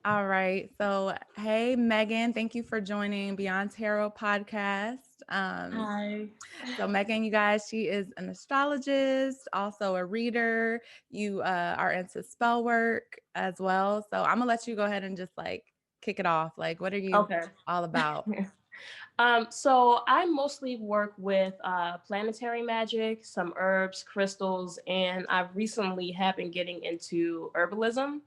All right. So, hey, Megan, thank you for joining Beyond Tarot podcast. Hi. So, Megan, you guys, she is an astrologist, also a reader. You are into spell work as well. So, I'm gonna let you go ahead and just like kick it off. Like, what are you Okay. all about? So I mostly work with planetary magic, some herbs, crystals, and I recently have been getting into herbalism.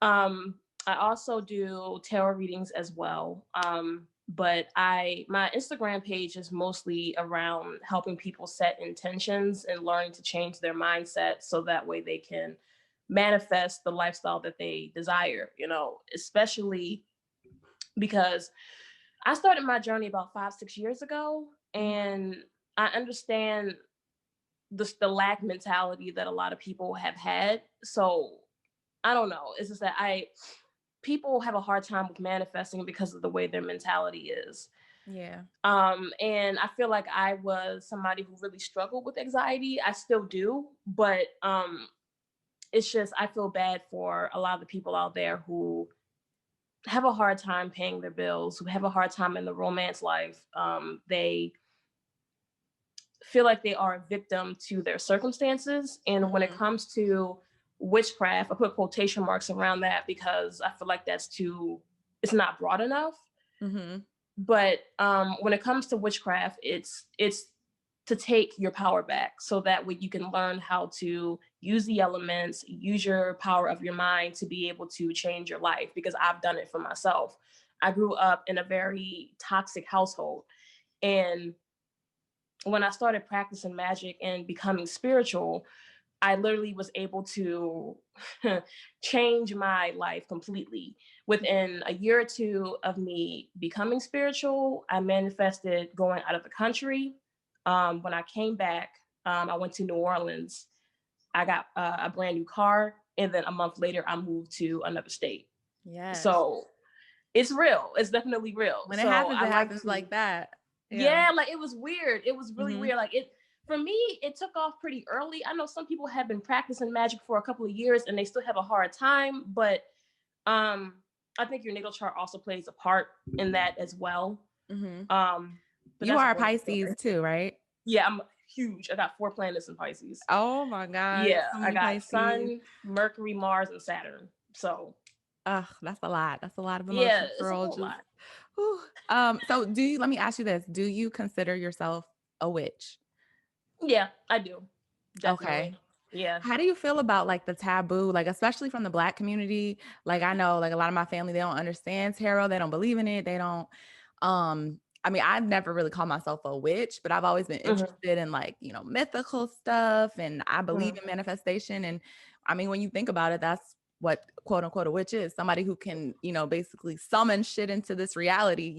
Um, I also do tarot readings as well. But my Instagram page is mostly around helping people set intentions and learning to change their mindset so that way they can manifest the lifestyle that they desire, especially because I started my journey about 5, 6 years ago, Mhm. and I understand the lack mentality that a lot of people have had. So I don't know. It's just that I people have a hard time with manifesting because of the way their mentality is. Yeah. And I feel like I was somebody who really struggled with anxiety. I still do, but it's just I feel bad for a lot of the people out there who have a hard time paying their bills, who have a hard time in the romance life. They feel like they are a victim to their circumstances. And when it Mhm. comes to witchcraft, I put quotation marks around that because I feel like it's not broad enough. Mhm. But when it comes to witchcraft, it's to take your power back so that way you can learn how to use the elements, use your power of your mind to be able to change your life, because I've done it for myself. I grew up in a very toxic household, and when I started practicing magic and becoming spiritual, I literally was able to change my life completely. Within a year or two of me becoming spiritual, I manifested going out of the country. When I came back, I went to New Orleans. I got a brand new car. And then a month later, I moved to another state. Yes. So it's real. It's definitely real. When So I it like happens to like that. Yeah. yeah, like it was weird. It was really Mhm. weird. Like for me, it took off pretty early. I know some people have been practicing magic for a couple of years and they still have a hard time, but um I think your natal chart also plays a part in that as well. Mhm. Um but You that's a are a whole other Pisces story. too, right? Yeah, I'm huge. I got 4 planets in Pisces. Oh my God, Yeah, so I many got Pisces. Sun, Mercury, Mars, and Saturn. So Ugh, that's a lot. That's a lot of yeah, emotions, it's a girl. whole Just lot. whew. So let me ask you this. Do you consider yourself a witch? Yeah, I do. Okay. Definitely. Yeah. How do you feel about like the taboo, like especially from the Black community? Like I know like a lot of my family, they don't understand tarot, they don't believe in it, they don't I mean, I've never really called myself a witch, but I've always been Hmm. interested in like, mythical stuff and I believe Hmm. in manifestation and I mean, when you think about it, that's what quote unquote a witch is, somebody who can, basically summon shit into this reality,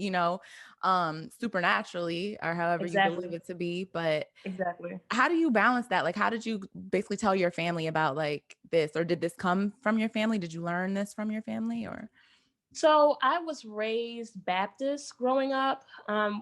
supernaturally or however you believe Exactly. it to be, but Exactly. how do you balance that? Like, how did you basically tell your family about like this, or did this come from your family? Did you learn this from your family or? So I was raised Baptist growing up.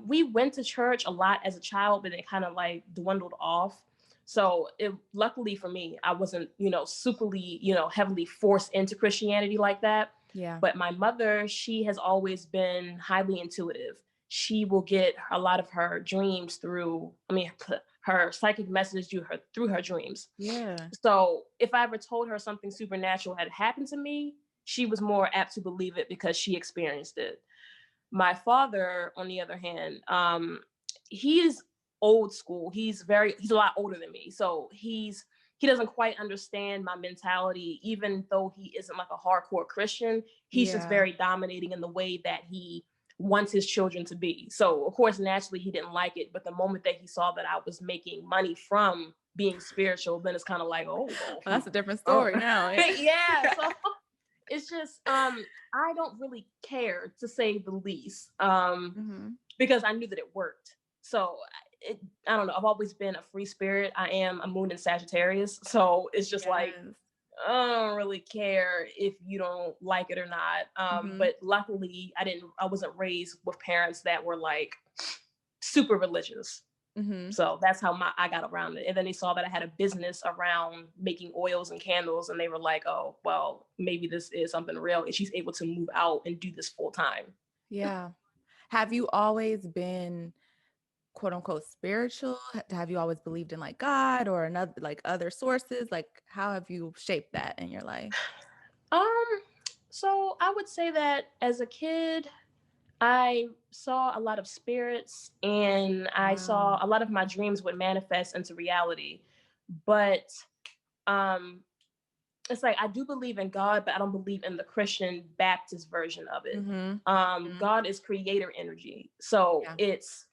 We went to church a lot as a child, but it kind of like dwindled off. So luckily for me, I wasn't, superly, heavily forced into Christianity like that. Yeah. But my mother, she has always been highly intuitive. She will get a lot of her dreams through, her psychic messages through her dreams. Yeah. So if I ever told her something supernatural had happened to me, she was more apt to believe it because she experienced it. My father, on the other hand, he's old school. He's a lot older than me. So he doesn't quite understand my mentality, even though he isn't like a hardcore Christian. He's just Yeah. very dominating in the way that he wants his children to be. So of course, naturally he didn't like it. But the moment that he saw that I was making money from being spiritual, then it's kind of like, oh, well, Well, that's a different oh. story now. Yeah. So it's just I don't really care, to say the least, Hmm. because I knew that it worked. So I don't know, I've always been a free spirit. I am a moon in Sagittarius, so it's just like Yes. I don't really care if you don't like it or not. Hmm. But luckily I wasn't raised with parents that were like super religious. Mhm. So that's how I got around it. And then they saw that I had a business around making oils and candles, and they were like, "Oh, well, maybe this is something real." And she's able to move out and do this full time. Yeah. Have you always been quote unquote spiritual? Have you always believed in like God or another like other sources? Like how have you shaped that in your life? Um, so I would say that as a kid, I saw a lot of spirits and I Wow. saw a lot of my dreams would manifest into reality. But um it's like I do believe in God, but I don't believe in the Christian Baptist version of it. Mhm. Mhm. God is creator energy. So Yeah. it's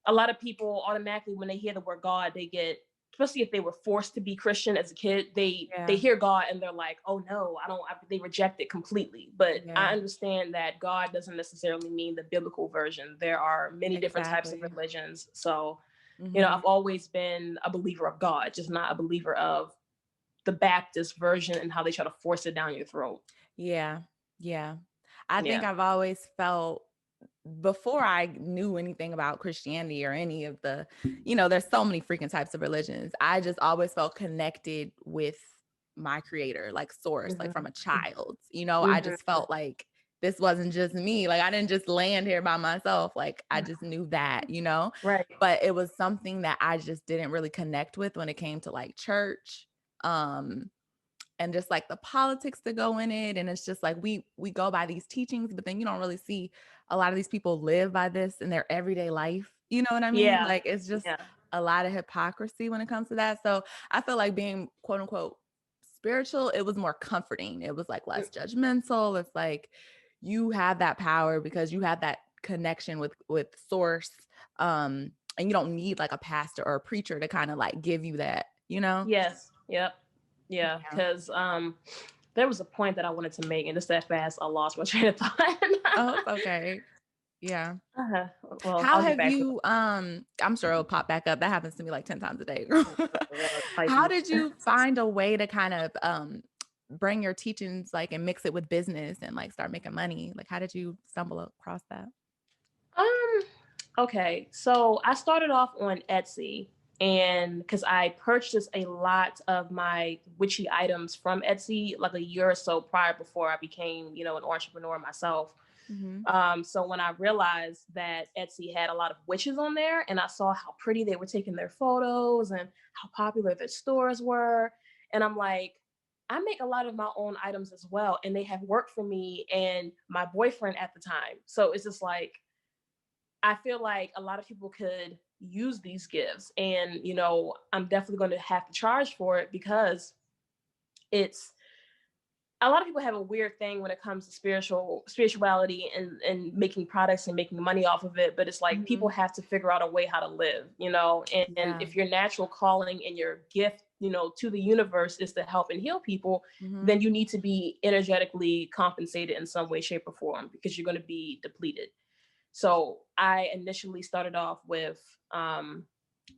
a lot of people automatically when they hear the word God, they get, especially if they were forced to be Christian as a kid, they Yeah. hear God and they're like, oh no, they reject it completely. But I Yeah. understand that God doesn't necessarily mean the biblical version. There are many different types of Exactly. religions. So, Mhm. I've always been a believer of God, just not a believer of the Baptist version and how they try to force it down your throat. Yeah. Yeah. I think Yeah. I've always felt before I knew anything about Christianity or any of the, there's so many freaking types of religions. I just always felt connected with my creator, like source, like from Mhm. a child. I Mhm. just felt like this wasn't just me. Like I didn't just land here by myself. Like I just knew that. Right. But it was something that I just didn't really connect with when it came to like church. And just like the politics that go in it, and it's just like we go by these teachings, but then you don't really see a lot of these people live by this in their everyday life. You know what I mean? Yeah. Like it's just Yeah. a lot of hypocrisy when it comes to that. So I feel like being quote unquote spiritual, it was more comforting. It was like less judgmental. It's like you have that power because you have that connection with source. And you don't need like a pastor or a preacher to kind of like give you that. Yes. Yep. Yeah. Yeah. Because there was a point that I wanted to make, and just that fast, I lost my train of thought. Oh, it's okay. Yeah. uh-huh. Well, How I'll get have back to you I'm sure it'll pop back up. That happens to me like 10 times a day. it. How Pisces. did you find a way to kind of bring your teachings like and mix it with business and like start making money? Like how did you stumble across that? Um. Okay. So I started off on Etsy, and because I purchased a lot of my witchy items from Etsy like a year or so prior before I became, an entrepreneur myself. Mhm. So when I realized that Etsy had a lot of witches on there, and I saw how pretty they were taking their photos and how popular their stores were, and I'm like, I make a lot of my own items as well, and they have worked for me and my boyfriend at the time. So it's just like I feel like a lot of people could use these gifts, and I'm definitely going to have to charge for it because it's a lot of people have a weird thing when it comes to spirituality and making products and making money off of it, but it's like people Mhm. have to figure out a way how to live, and Yeah. if your natural calling and your gift, to the universe is to help and heal people, Mhm. then you need to be energetically compensated in some way, shape, or form, because you're going to be depleted. So I initially started off with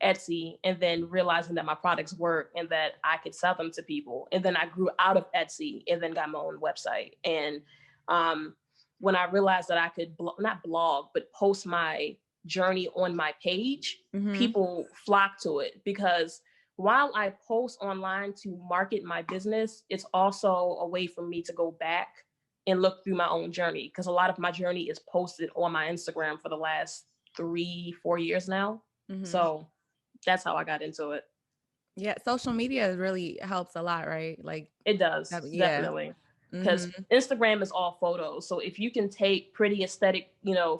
Etsy, and then realizing that my products work and that I could sell them to people. And then I grew out of Etsy and then got my own website. And um, when I realized that I could not blog, but post my journey on my page, Mhm. people flock to it, because while I post online to market my business, it's also a way for me to go back and look through my own journey, because a lot of my journey is posted on my Instagram for the last 3-4 years now. Mhm. So that's how I got into it. Yeah, social media really helps a lot, right? Like It does, yeah. definitely. Because Mhm. Instagram is all photos. So if you can take pretty aesthetic,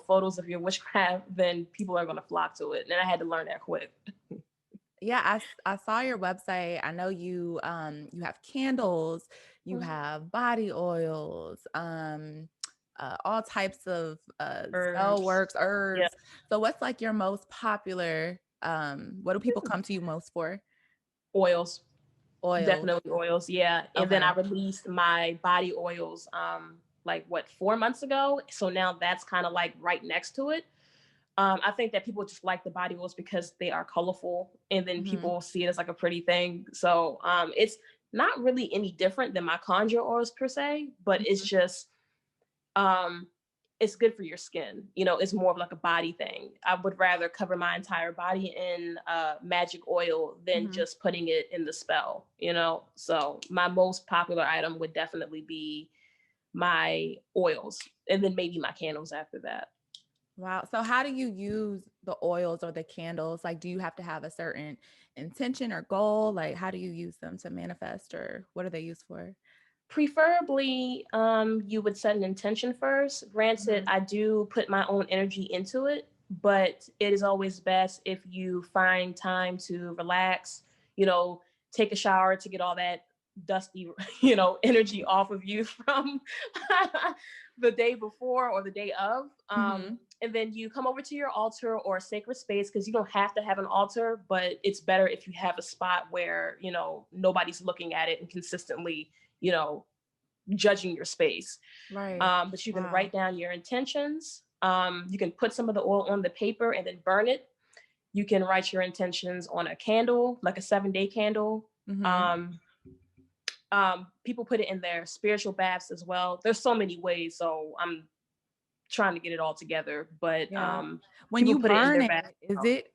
photos of your witchcraft, then people are going to flock to it. And I had to learn that quick. Yeah, I saw your website. I know you have candles, you have body oils, all types of spell Herbs. works, Yeah. herbs. So what's like your most popular what do people come to you most for? Oils. Oils. Definitely oils. Yeah. And then I Okay. released my body oils like what, 4 months ago. So now that's kind of like right next to it. I think that people just like the body oils because they are colorful, and then Mhm. people see it as like a pretty thing. So it's not really any different than my conjure oils per se, but it's Mhm. just um, it's good for your skin. You know, it's more of like a body thing. I would rather cover my entire body in magic oil than Mhm. just putting it in the spell, you know? So my most popular item would definitely be my oils, and then maybe my candles after that. Wow. So how do you use the oils or the candles? Like, do you have to have a certain intention or goal? Like, how do you use them to manifest, or what are they used for? Preferably, you would set an intention first. Granted, Mhm. I do put my own energy into it, but it is always best if you find time to relax, you know, take a shower to get all that dusty, energy off of you from the day before or the day of. Mhm. And then you come over to your altar or a sacred space, because you don't have to have an altar, but it's better if you have a spot where, nobody's looking at it and consistently, you know, judging your space. Right. But you can Wow. write down your intentions. You can put some of the oil on the paper and then burn it. You can write your intentions on a candle, like a 7-day candle. Mhm. Um, People put it in their spiritual baths as well. There's so many ways, so I'm trying to get it all together. But Yeah. When people you put it in burn their it, bath. is it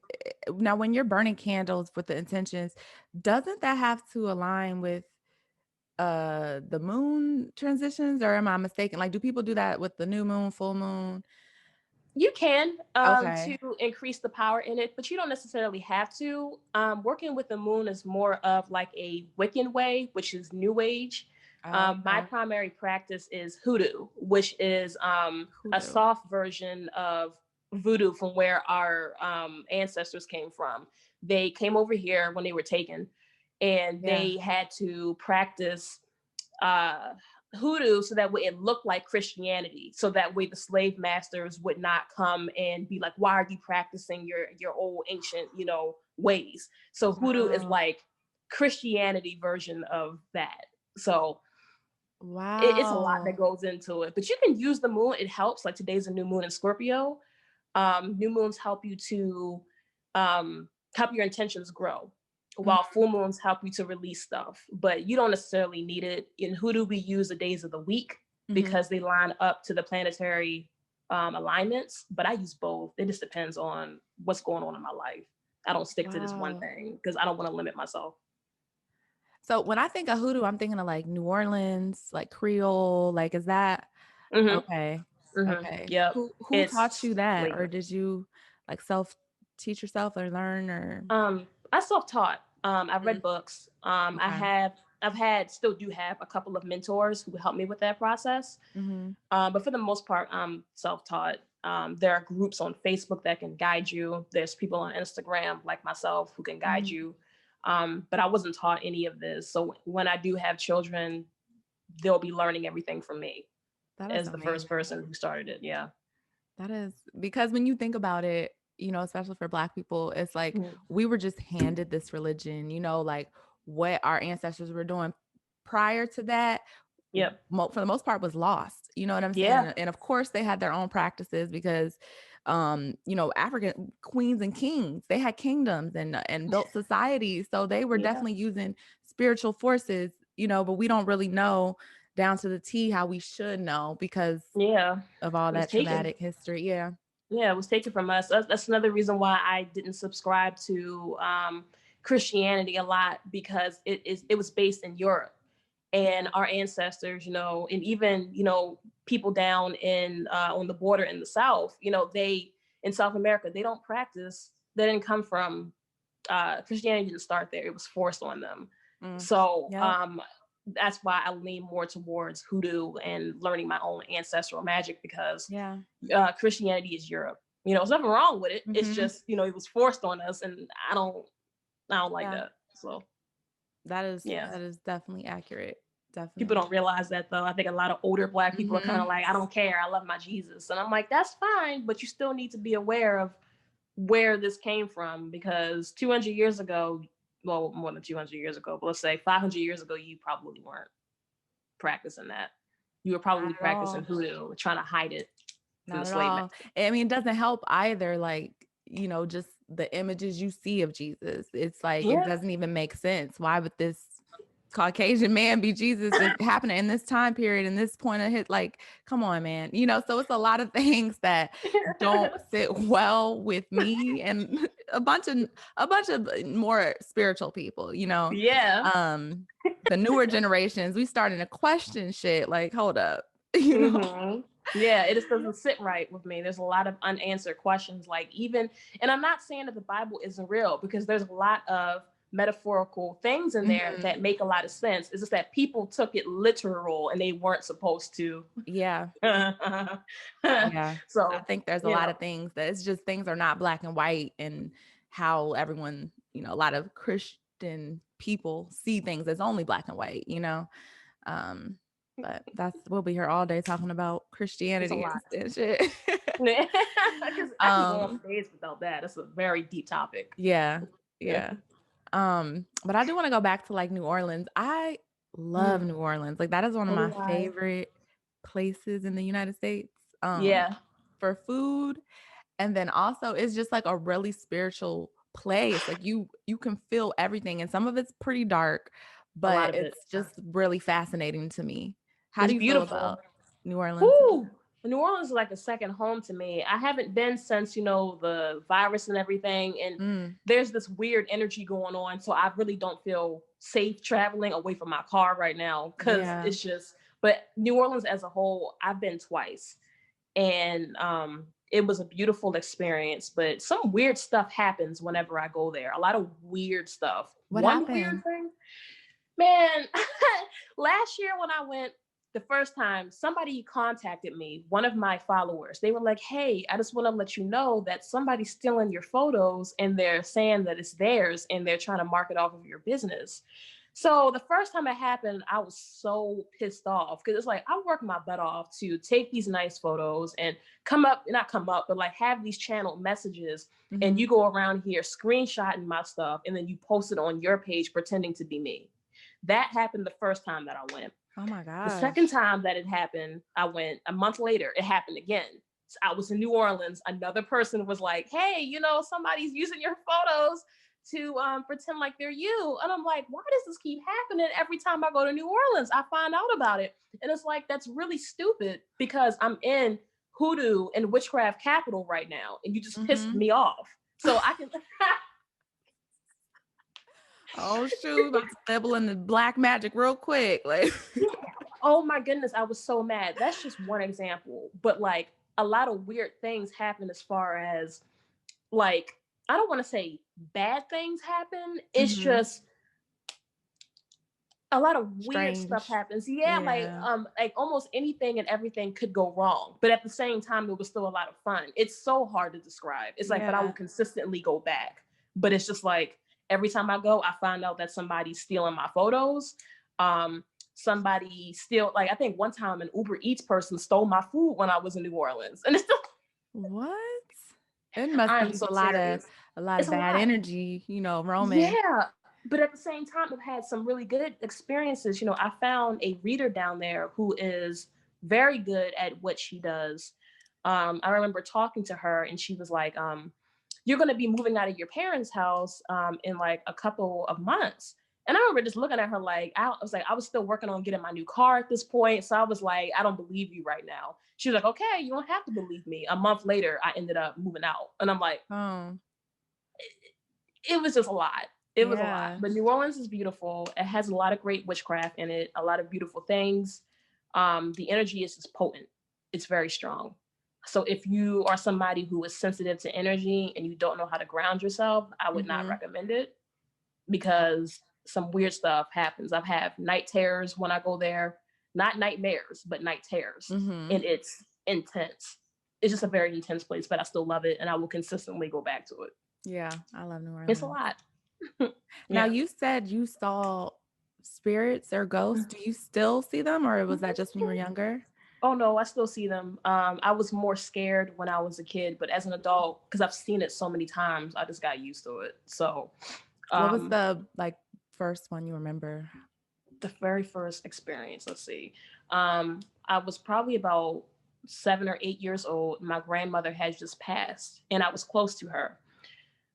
now when you're burning candles with the intentions, doesn't that have to align with the moon transitions, or am I mistaken? Like, do people do that with the new moon, full moon? You can, to Okay. increase the power in it, but you don't necessarily have to. Working with the moon is more of like a Wiccan way, which is New Age. My Okay. primary practice is Hoodoo, which is a Hoodoo. soft version of voodoo from where our ancestors came from. They came over here when they were taken, and Yeah. they had to practice uh, hoodoo so that way it looked like Christianity. So that way the slave masters would not come and be like, "Why are you practicing your old ancient ways?" So hoodoo is Wow. like Christianity version of that. So it's a lot that Wow. goes into it, but you can use the moon. It helps. Like today's a new moon in Scorpio. New moons help you to help your intentions grow, while Mhm. full moons help you to release stuff. But you don't necessarily need it. In Hoodoo, we use the days of the week Mhm. because they line up to the planetary alignments. But I use both. It just depends on what's going on in my life. I don't stick to this one Wow. thing because I don't want to limit myself. So when I think of hoodoo, I'm thinking of like New Orleans, like Creole. Like, is that Hmm. okay? Hmm. Okay. Yep. Who taught It's you that, or flavor. did you like self teach yourself or learn or? I self-taught. I've Mhm. read books. Okay. I've had, still do have a couple of mentors who helped me with that process. Mhm. But for the most part, I'm self-taught. There are groups on Facebook that can guide you. There's people on Instagram like myself who can guide Mhm. you. But I wasn't taught any of this. So when I do have children, they'll be learning everything from me That is as the first amazing. person who started it. Yeah. That is because when you think about it, especially for Black people, it's like Mhm. we were just handed this religion, like what our ancestors were doing prior to that, Yep. for the most part, was lost. You know what I'm saying? Yeah. And of course, they had their own practices because, African queens and kings, they had kingdoms and built societies, so they were Yeah. definitely using spiritual forces, but we don't really know down to the T how we should know because Yeah. of all It was that taken. traumatic history. Yeah. Yeah, it was taken from us. That's another reason why I didn't subscribe to Christianity a lot, because it was based in Europe, and Yeah. our ancestors, and even people down in on the border in the South, they in South America, they don't practice. They didn't come from Christianity. Didn't start there. It was forced on them. Mm. So Yep. that's why I lean more towards hoodoo and learning my own ancestral magic, because Yeah. Christianity is Europe. There's nothing wrong with it. It's Mhm. just it was forced on us, and I don't like Yeah. that. So That is yeah, that is definitely accurate. people Definitely. don't realize that though. I think a lot of older Black people are kind of Mhm. like, I don't care. I love my Jesus, and I'm like, that's fine, but you still need to be aware of where this came from, because 200 years ago, well, more than 200 years ago, but let's say 500 years ago, you probably weren't practicing that. You were Not probably at practicing all. hoodoo, trying to hide it from the Not at slave all. master. I mean, it doesn't help either, like, just the images you see of Jesus. It's like it Yeah. doesn't even make sense. Why would this Caucasian man be Jesus is happening in this time period and this point of hit, like, come on, man. So it's a lot of things that don't sit well with me and a bunch of more spiritual people, Yeah. um the newer generations, we starting to question shit like, hold up, you know. Hmm. Yeah, it just doesn't sit right with me. There's a lot of unanswered questions, like even, and I'm not saying that the Bible isn't real, because there's a lot of metaphorical things in there Mhm. that make a lot of sense. It's just that people took it literal and they weren't supposed to. Yeah. Yeah. I So, think there's a you lot know, of things that it's just things are not black and white and how everyone, a lot of Christian people see things as only black and white. Um, but we'll be here all day talking about it's a Christianity lot. and shit. Because I can go um, on days without that. It's a very deep topic. yeah, Yeah. yeah. But I do want to go back to like New Orleans. I love Mm. New Orleans. Like that is one of So my do I. favorite places in the United States. Yeah. For food. And then also it's just like a really spiritual place. Like you can feel everything and some of it's pretty dark, A lot but of it. it's just really fascinating to me. How It's do you feel beautiful. about New Orleans? Whoo! New Orleans is like a second home to me. I haven't been since, the virus and everything. And Mm, there's this weird energy going on. So I really don't feel safe traveling away from my car right now, because yeah. it's just, but New Orleans as a whole, I've been twice. And it was a beautiful experience. But some weird stuff happens whenever I go there. A lot of weird stuff. What One weird happened? thing, man, last year when I went the first time, somebody contacted me, one of my followers. They were like, "Hey, I just want to let you know that somebody's stealing your photos and they're saying that it's theirs and they're trying to market off of your business." So the first time it happened, I was so pissed off, because it's like I work my butt off to take these nice photos and not come up, but like have these channeled messages. And Mhm. you go around here screenshotting my stuff and then you post it on your page pretending to be me. That happened the first time that I went. Oh my The second gosh. time that it happened, I went a month later, it happened again. So I was in New Orleans. Another person was like, "Hey, somebody's using your photos to pretend like they're you." And I'm like, why does this keep happening every time I go to New Orleans? I find out about it. And it's like, that's really stupid, because I'm in hoodoo and witchcraft capital right now. And you just pissed Mhm. me off. So I can. Oh shoot, about to dabble in the black magic real quick. Like Oh my goodness, I was so mad. That's just one example. But like a lot of weird things happen, as far as like, I don't want to say bad things happen. It's Mhm. just a lot of weird stuff Strange. happens. Yeah, Yeah. like almost anything and everything could go wrong. But at the same time, it was still a lot of fun. It's so hard to describe. It's like, but I will Yeah. consistently go back. But it's just like every time I go, I find out that somebody's stealing my photos. Um, somebody steal, like, I think one time an Uber Eats person stole my food when I was in New Orleans. And it's still, What? It must be I'm just so a lot of serious. a lot It's of a bad lot. energy, roaming. Yeah. But at the same time, I've had some really good experiences. I found a reader down there who is very good at what she does. I remember talking to her and she was like, "You're going to be moving out of your parents' house in like a couple of months." And I remember just looking at her like, I was still working on getting my new car at this point. So I was like, "I don't believe you right now." She was like, "Okay, you don't have to believe me." A month later, I ended up moving out. And I'm like, Oh, it was just a lot. It was a lot. yeah. But New Orleans is beautiful. It has a lot of great witchcraft in it, a lot of beautiful things. The energy is just potent. It's very strong. So if you are somebody who is sensitive to energy and you don't know how to ground yourself, I would not Mhm. recommend it, because some weird stuff happens. I've had night terrors when I go there, not nightmares, but night terrors. Mhm. And it's intense. It's just a very intense place, but I still love it and I will consistently go back to it. Yeah, I love New It's a Orleans. lot. Now Yeah. you said you saw spirits or ghosts. Do you still see them or was that just when you were younger? Oh no, I still see them. I was more scared when I was a kid, but as an adult, because I've seen it so many times, I just got used to it. So, What was um, the like first one you remember? the very first experience, let's see. I was probably about 7 or 8 years old. My grandmother had just passed, and I was close to her.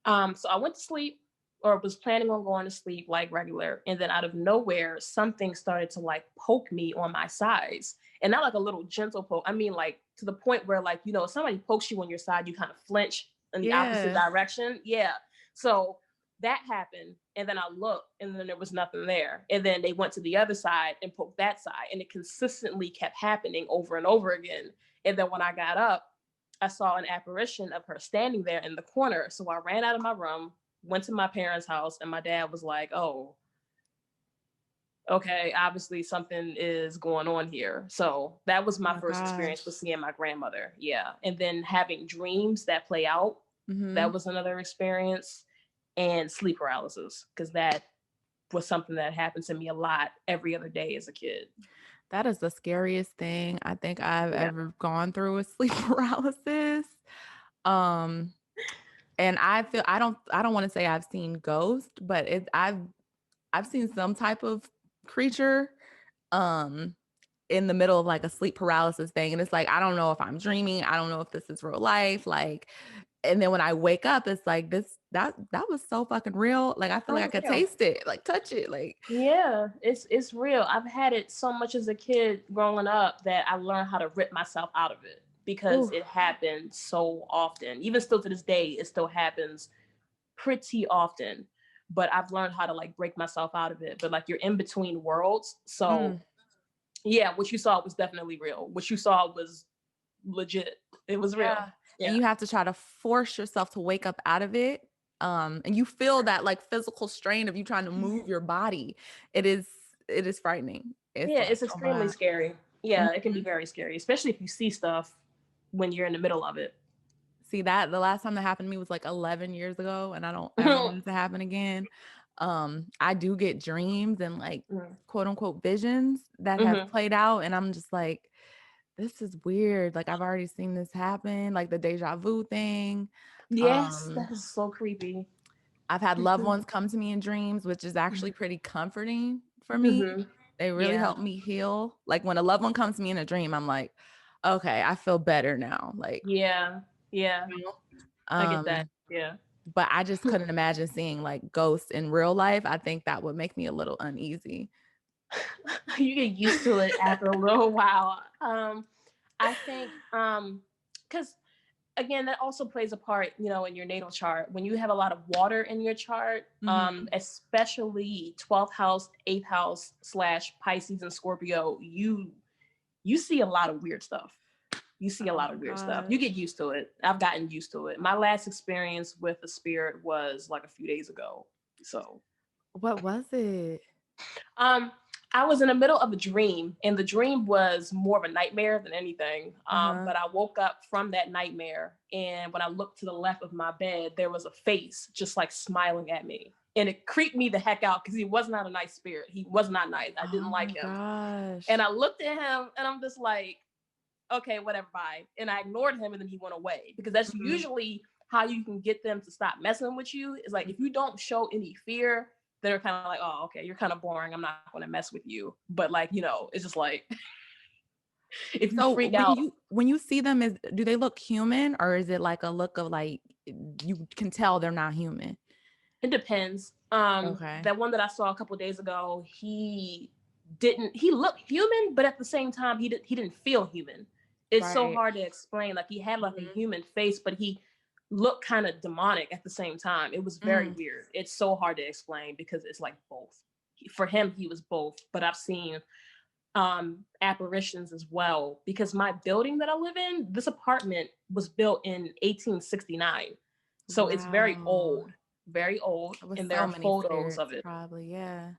So I went to sleep. or was planning on going to sleep like regular. And then out of nowhere, something started to like poke me on my sides. And not like a little gentle poke. I mean, like to the point where, like, you know, if somebody pokes you on your side, you kind of flinch in the opposite Yeah. direction. Yeah. So that happened. And then I looked and then there was nothing there. And then they went to the other side and poked that side. And it consistently kept happening over and over again. And then when I got up, I saw an apparition of her standing there in the corner. So I ran out of my room, went to my parents' house, and my dad was like, "Oh, okay, obviously something is going on here." So that was Oh my my first experience with gosh. seeing my grandmother. Yeah. And then having dreams that play out, that Mhm. was another experience, and sleep paralysis, because that was something that happened to me a lot every other day as a kid. That is the scariest thing I think I've Yeah. ever gone through with sleep paralysis. Um, and I don't wanna say I've seen ghosts, but I've seen some type of creature, um, in the middle of, like, a sleep paralysis thing, and it's like, I don't know if I'm dreaming, I don't know if this is real life, like, and then when I wake up, it's like, that was so fucking real, like, I feel Oh, like I could real. taste it, like, touch it, like, Yeah, it's real. I've had it so much as a kid growing up that I learned how to rip myself out of it because ooh, it happened so often. Even still to this day, it still happens pretty often. But I've learned how to like break myself out of it. But like you're in between worlds. So mm, yeah, what you saw was definitely real. What you saw was legit. It was real. yeah, and Yeah. you have to try to force yourself to wake up out of it, and you feel that, like, physical strain of you trying to move your body. It is it is frightening. It's Yeah, like, it's oh extremely my scary. god. Yeah, it can be very scary, especially if you see stuff when you're in the middle of it. See that the last time that happened to me was like 11 years ago, and I don't ever want it to happen again. I do get dreams and like Mm. quote unquote visions that have Mhm. played out, and I'm just like, this is weird. Like I've already seen this happen, like the deja vu thing. Yes, Um, that is so creepy. I've had loved ones come to me in dreams, which is actually pretty comforting for me. Mhm. They really Yeah. help me heal. Like when a loved one comes to me in a dream, I'm like, okay, I feel better now. Like, Yeah. Yeah. you know? I get that. Um, Yeah. But I just couldn't imagine seeing, like, ghosts in real life. I think that would make me a little uneasy. You get used to it after a little while. I think cuz again that also plays a part, you know, in your natal chart. When you have a lot of water in your chart, Mhm. especially 12th house, 8th house slash Pisces and Scorpio, you see a lot of weird stuff. You see a Oh lot my of weird stuff. You get gosh. used to it. I've gotten used to it. My last experience with a spirit was like a few days ago. So, What was it? um, I was in the middle of a dream, and the dream was more of a nightmare than anything. Uh-huh. But I woke up from that nightmare, and when I looked to the left of my bed, there was a face just like smiling at me. And it creeped me the heck out because he was not a nice spirit. He was not nice. I Oh didn't like my him. And gosh. I looked at him and I'm just like, okay, whatever, bye. And I ignored him and then he went away because that's Mhm. usually how you can get them to stop messing with you. Is like if you don't show any fear, they're kind of like, oh, okay, you're kind of boring. I'm not going to mess with you. But like, you know, it's just like if you So freak when out, you see them, do they look human or is it like a look of like you can tell they're not human? it depends. Okay. That one that I saw a couple days ago, he looked human, but at the same time, he didn't feel human. It's so Right. hard to explain. Like he had like a Mhm. human face, but he looked kind of demonic at the same time. It was very Mm. weird. It's so hard to explain because it's like both. For him, he was both, but I've seen apparitions as well because my building that I live in, this apartment was built in 1869. So it's Wow. very old, With and there so are many photos of spirits, it. probably. Yeah.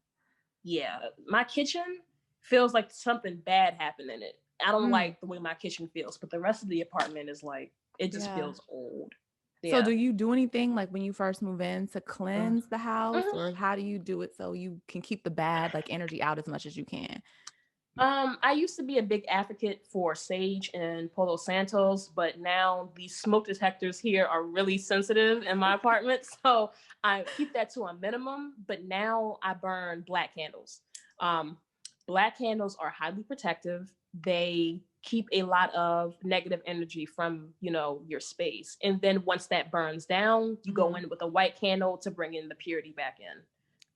Yeah, my kitchen feels like something bad happened in it. I don't Mm. like the way my kitchen feels, but the rest of the apartment is like it just Yeah. feels old. So do Yeah. you do anything, like, when you first move in to Mhm. cleanse the house, or how do you do it so you can keep the bad, like, energy out as much as you can? I used to be a big advocate for sage and Palo Santos, but now these smoke detectors here are really sensitive in my apartment. So I keep that to a minimum, but now I burn black candles. Um, Black candles are highly protective. They keep a lot of negative energy from, your space. And then once that burns down, you go Mhm. in with a white candle to bring in the purity back in.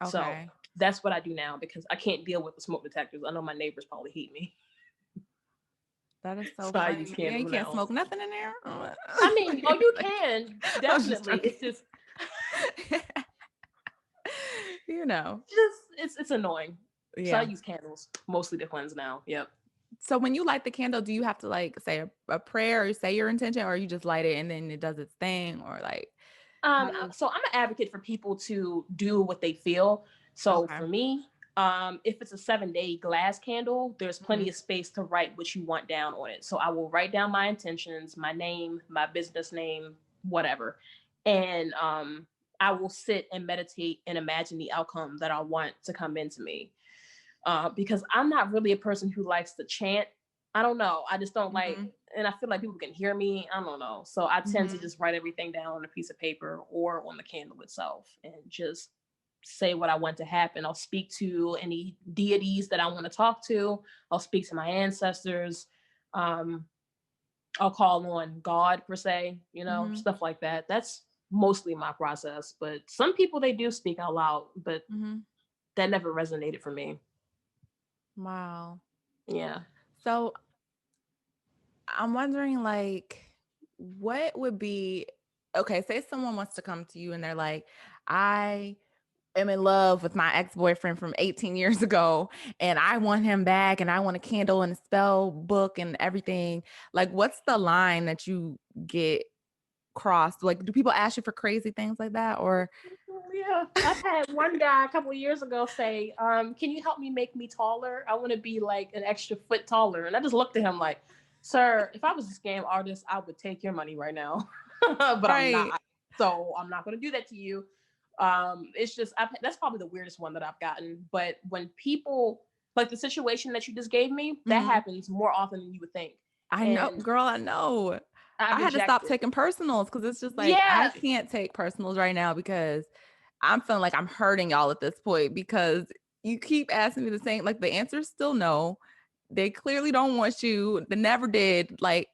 So Okay. that's what I do now, because I can't deal with the smoke detectors. I know my neighbors probably hate me. That is so So I use funny. Yeah, you candles can't now. smoke nothing in there? Oh. I mean, oh, you Like, can I was just definitely. joking. It's just, You know. it's annoying. So I Yeah. use candles mostly to cleanse now. Yep. So when you light the candle, do you have to like say a prayer or say your intention, or you just light it and then it does its thing, or like how does So I'm an advocate for people to do what they feel. So okay. for me, if it's a 7-day glass candle, there's plenty Mhm. of space to write what you want down on it. So I will write down my intentions, my name, my business name, whatever. And I will sit and meditate and imagine the outcome that I want to come into me. Because I'm not really a person who likes to chant. I don't know. I just don't like, Mhm. and I feel like people can hear me. I don't know. So I tend to Mhm. just write everything down on a piece of paper or on the candle itself and just say what I want to happen. I'll speak to any deities that I want to talk to. I'll speak to my ancestors. Um, I'll call on God per se, Mhm. stuff like that. That's mostly my process. But some people, they do speak out loud, but Mhm. that never resonated for me. Wow. Yeah. So I'm wondering like what would be okay, say someone wants to come to you and they're like, I am in love with my ex-boyfriend from 18 years ago and I want him back and I want a candle and a spell book and everything. Like what's the line that you get crossed? Like do people ask you for crazy things like that or Yeah, I've had one guy a couple of years ago say, "Can you help me make me taller? I want to be like an extra foot taller." And I just looked at him like, "Sir, if I was a scam artist, I would take your money right now, but I'm right. not. So I'm not going to do that to you." It's just that's probably the weirdest one that I've gotten. But when people like the situation that you just gave me, that Mhm. happens more often than you would think, I know, and girl, I know. I I had to reject stop it. taking personals because it's just like I Yeah, can't take personals right now because I'm feeling like I'm hurting y'all at this point because you keep asking me the same, like the answer is still no. They clearly don't want you. They never did. Like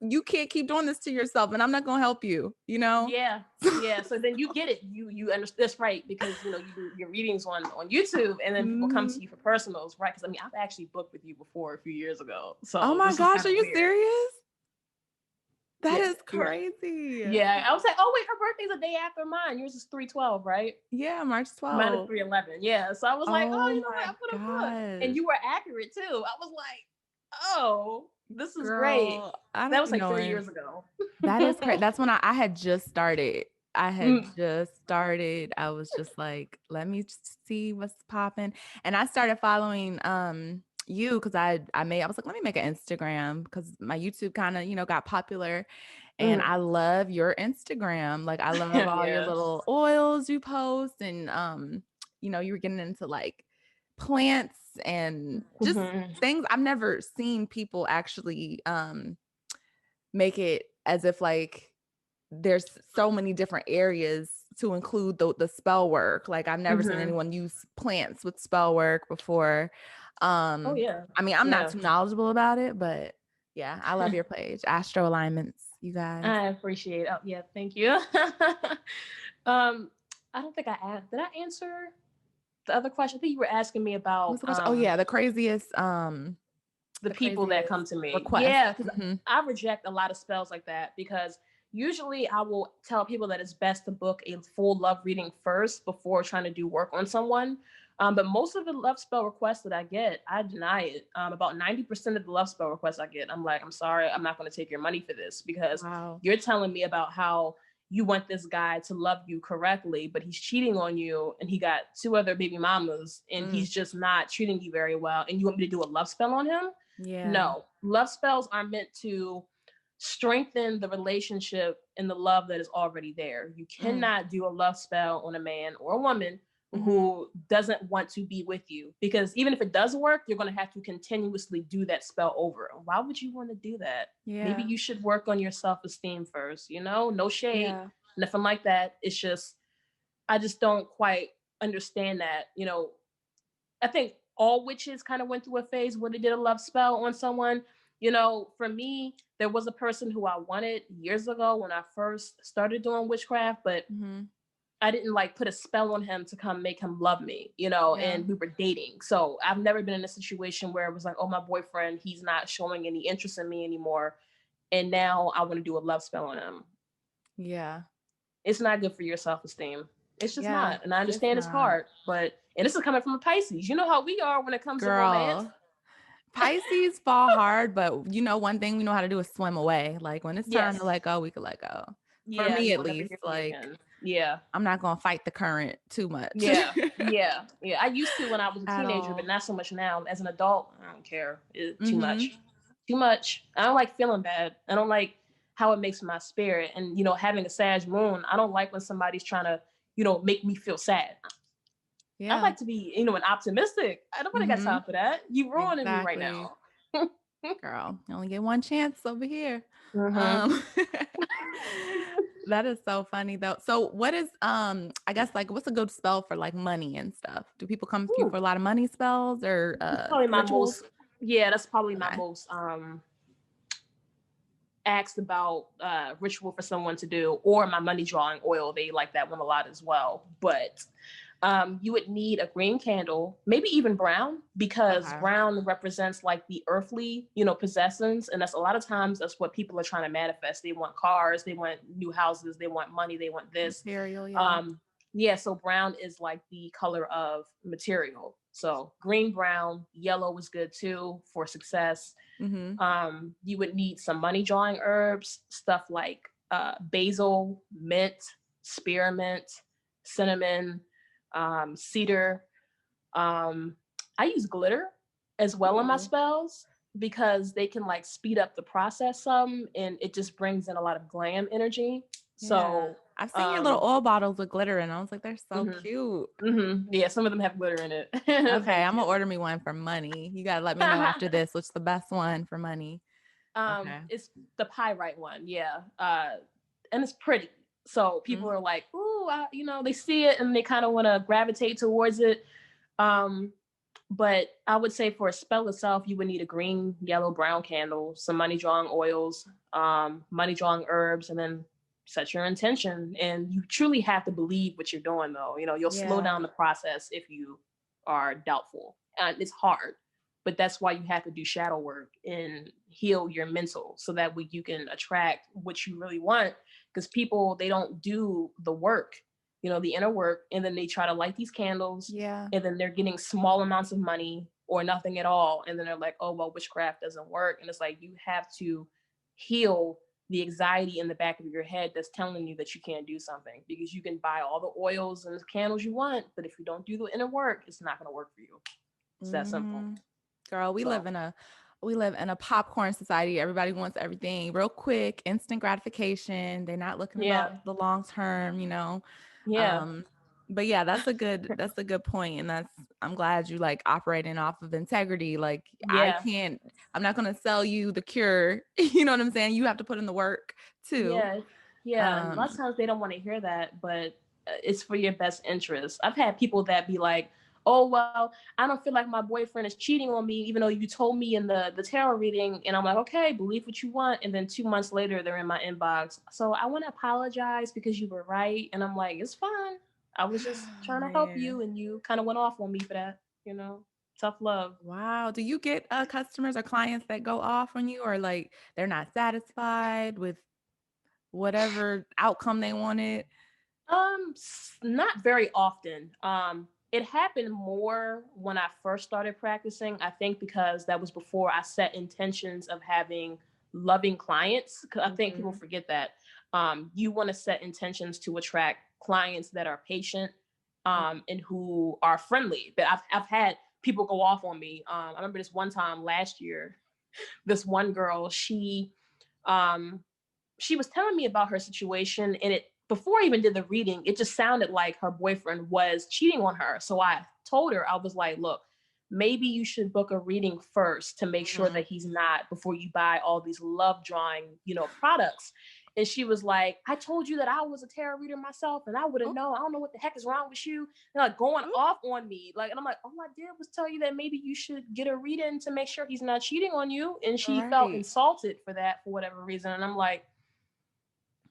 you can't keep doing this to yourself, and I'm not gonna help you, you know? yeah, yeah. So then you get it. You understand. That's right, because you do your readings on YouTube, and then people come to Mhm. you for personals, right? Because I mean, I've actually booked with you before a few years ago, Oh so my this is gosh, kind are of you weird. serious? That Yeah, is yeah, crazy. yeah. I was like, oh wait, her birthday's a day after mine. Yours is 3/12, right? Yeah, March Mine is 12th. 3/11. Yeah. So I was like, oh, Oh you know what? my I'm gonna book, and gosh. you were accurate too. I was like, oh, this is great. Girl, I That don't was be like 3 knowing. years ago. That is crazy. That's when I had just started. I had Mm, just started. I was just like, let me see what's popping. And I started following you because I was like, let me make an Instagram because my YouTube kind of, got popular. And mm. I love your Instagram. Like I love all your Yeah. little oils you post and you were getting into like plants and just Mhm. things I've never seen people actually make it as if like there's so many different areas to include the spell work. Like I've never seen Mhm. anyone use plants with spell work before. Oh yeah. I mean, I'm not Yeah. too knowledgeable about it, but yeah, I love your page. AstroAlignments, you guys. I appreciate it. Oh, yeah, thank you. um, I don't think I asked. Did I answer the other question? I think you were asking me What's about the question? Oh yeah, the the people that come craziest to me. request. Yeah, because Mhm. I reject a lot of spells like that, because usually I will tell people that it's best to book a full love reading first before trying to do work on someone. But most of the love spell requests that I get, I deny it. About 90% of the love spell requests I get, I'm like, I'm sorry, I'm not going to take your money for this, because Wow. you're telling me about how you want this guy to love you correctly, but he's cheating on you and he got 2 other baby mamas and Mm, he's just not treating you very well. And you want me to do a love spell on him? yeah. No, love spells are meant to strengthen the relationship and the love that is already there. You Mm, cannot do a love spell on a man or a woman mhm. who doesn't want to be with you, because even if it does work, you're going to have to continuously do that spell over. Why would you want to do that? Maybe Yeah. you should work on your self-esteem first, no shade, Yeah. nothing like that. It's just, I just don't quite understand that. I think all witches kind of went through a phase where they did a love spell on someone, You know, for me, there was a person who I wanted years ago when I first started doing witchcraft, but Mhm. I didn't like put a spell on him to come make him love me, you know, Yeah. and we were dating. So I've never been in a situation where it was like, oh, my boyfriend, he's not showing any interest in me anymore. And now I want to do a love spell on him. Yeah. It's not good for your self-esteem. It's just Yeah. not. And I It's understand it's not. hard, but, and this is coming from a Pisces. You know how we are when it comes to romance. Girl. Pisces fall hard, but you know, one thing we know how to do is swim away. Like when it's time to Yes. let go, we can let go. For Yeah. me, You'll at never least, hear from me like again. Yeah. I'm not gonna fight the current too much Yeah, yeah, yeah. I used to when I was a at teenager, but all. not so much now. As an adult, I don't care. Too Mm-hmm. much, too much. I don't like feeling bad. I don't like how it makes my spirit. And you know, having a Sag moon, I don't like when somebody's trying to, you know, make me feel sad. I Yeah. like to be, you know, an optimistic. I don't want to got Mm-hmm. time for that. You ruining me right Exactly. now. Girl, you only get one chance over here. hmm Um that is so funny though. So what is I guess like what's a good spell for like money and stuff? Do people come to you for a lot of money spells or Probably my rituals? most. Yeah, that's probably my Okay. most asked about ritual for someone to do, or my money drawing oil. They like that one a lot as well. But you would need a green candle, maybe even brown, because Okay. brown represents like the earthly, you know, possessions. And that's a lot of times that's what people are trying to manifest. They want cars, they want new houses, they want money, they want this. Material, yeah. Um, yeah, so brown is like the color of material. So green, brown, yellow is good too for success. Mm-hmm. You would need some money drawing herbs, stuff like basil, mint, spearmint, cinnamon, cedar. I use glitter as well in my Ooh. spells because they can like speed up the process some, and it just brings in a lot of glam energy. Yeah. So, I've seen your little um, oil bottles with glitter in. I was like, they're so mhm, cute. yeah, some of them have glitter in it. Okay, Thank I'm gonna you. order me one for money. You gotta let me know after this what's the best one for money. Okay. It's the pyrite one, yeah. And it's pretty. So people Mhm. are like, ooh, you know, they see it and they kind of want to gravitate towards it. Um, but I would say for a spell itself, you would need a green, yellow, brown candle, some money drawing oils, money drawing herbs, and then set your intention. And you truly have to believe what you're doing, though. You know, you'll slow Yeah. down the process if you are doubtful. And it's hard, but that's why you have to do shadow work and heal your mental so that way you can attract what you really want. Because people, they don't do the work, you know, the inner work, and then they try to light these candles, Yeah. and then they're getting small amounts of money or nothing at all, and then they're like, oh well, witchcraft doesn't work. And it's like you have to heal the anxiety in the back of your head that's telling you that you can't do something, because you can buy all the oils and the candles you want, but if you don't do the inner work, it's not going to work for you. It's that simple. Mhm. Girl, So we live in a popcorn society. Everybody wants everything real quick, instant gratification. They're not looking about yeah, the long term, you know. yeah, Um, but yeah, that's a good point. And that's I'm glad you like operating off of integrity. Like yeah, I'm not gonna sell you the cure. You know what I'm saying? You have to put in the work too. yeah, yeah. And a lot of Um, times they don't want to hear that, but it's for your best interest. I've had people that be like, "Oh well, I don't feel like my boyfriend is cheating on me, even though you told me in the tarot reading." And I'm like, "Okay, believe what you want." And then 2 months later, they're in my inbox. So I want to apologize because you were right. And I'm like, "It's fine. I was just trying to help man. you, and you kind of went off on me for that. You know, tough love." Wow. Do you get customers or clients that go off on you or like they're not satisfied with whatever outcome they wanted? Not very often. It happened more when I first started practicing. I think because that was before I set intentions of having loving clients. 'Cause I think people Mhm. forget that. You want to set intentions to attract clients that are patient, and who are friendly. But I've had people go off on me. I remember this one time last year. This one girl, um, she was telling me about her situation, and it, before I even did the reading, it just sounded like her boyfriend was cheating on her. So I told her, I was like, look, maybe you should book a reading first to make sure Mhm. that he's not, before you buy all these love drawing, you know, products. And she was like, I told you that I was a tarot reader myself and I would have Oh, known. I don't know what the heck is wrong with you. And like going oh, off on me. Like, and I'm like, all I did was tell you that maybe you should get a reading to make sure he's not cheating on you. And all she felt right. insulted for that for whatever reason. And I'm like,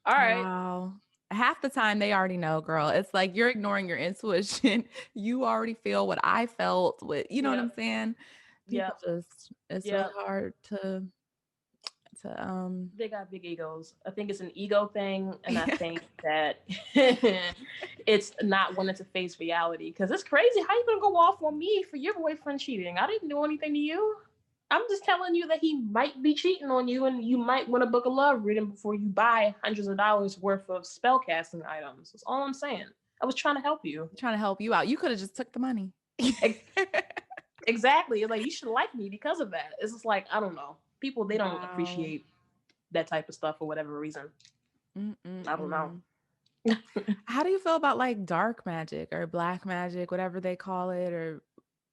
all right. Wow. Half the time they already know, girl. It's like you're ignoring your intuition. You already feel what I felt with, you know what I'm Yep. saying? People Yep. just, it's really Yep. hard to They got big egos. I think it's an ego thing. And I think that it's not wanting to face reality because it's crazy. How you going to go off on me for your boyfriend cheating? I didn't do anything to you. I'm just telling you that he might be cheating on you and you might want to book a love reading before you buy hundreds of dollars worth of spell casting items. That's all I'm saying. I was trying to help you. trying to help you out. You could have just took the money. Exactly. It's like you should like me because of that. It's just like, I don't know. People, they don't Wow. appreciate that type of stuff for whatever reason. I don't know. Mm-mm-mm. How do you feel about like dark magic or black magic, whatever they call it, or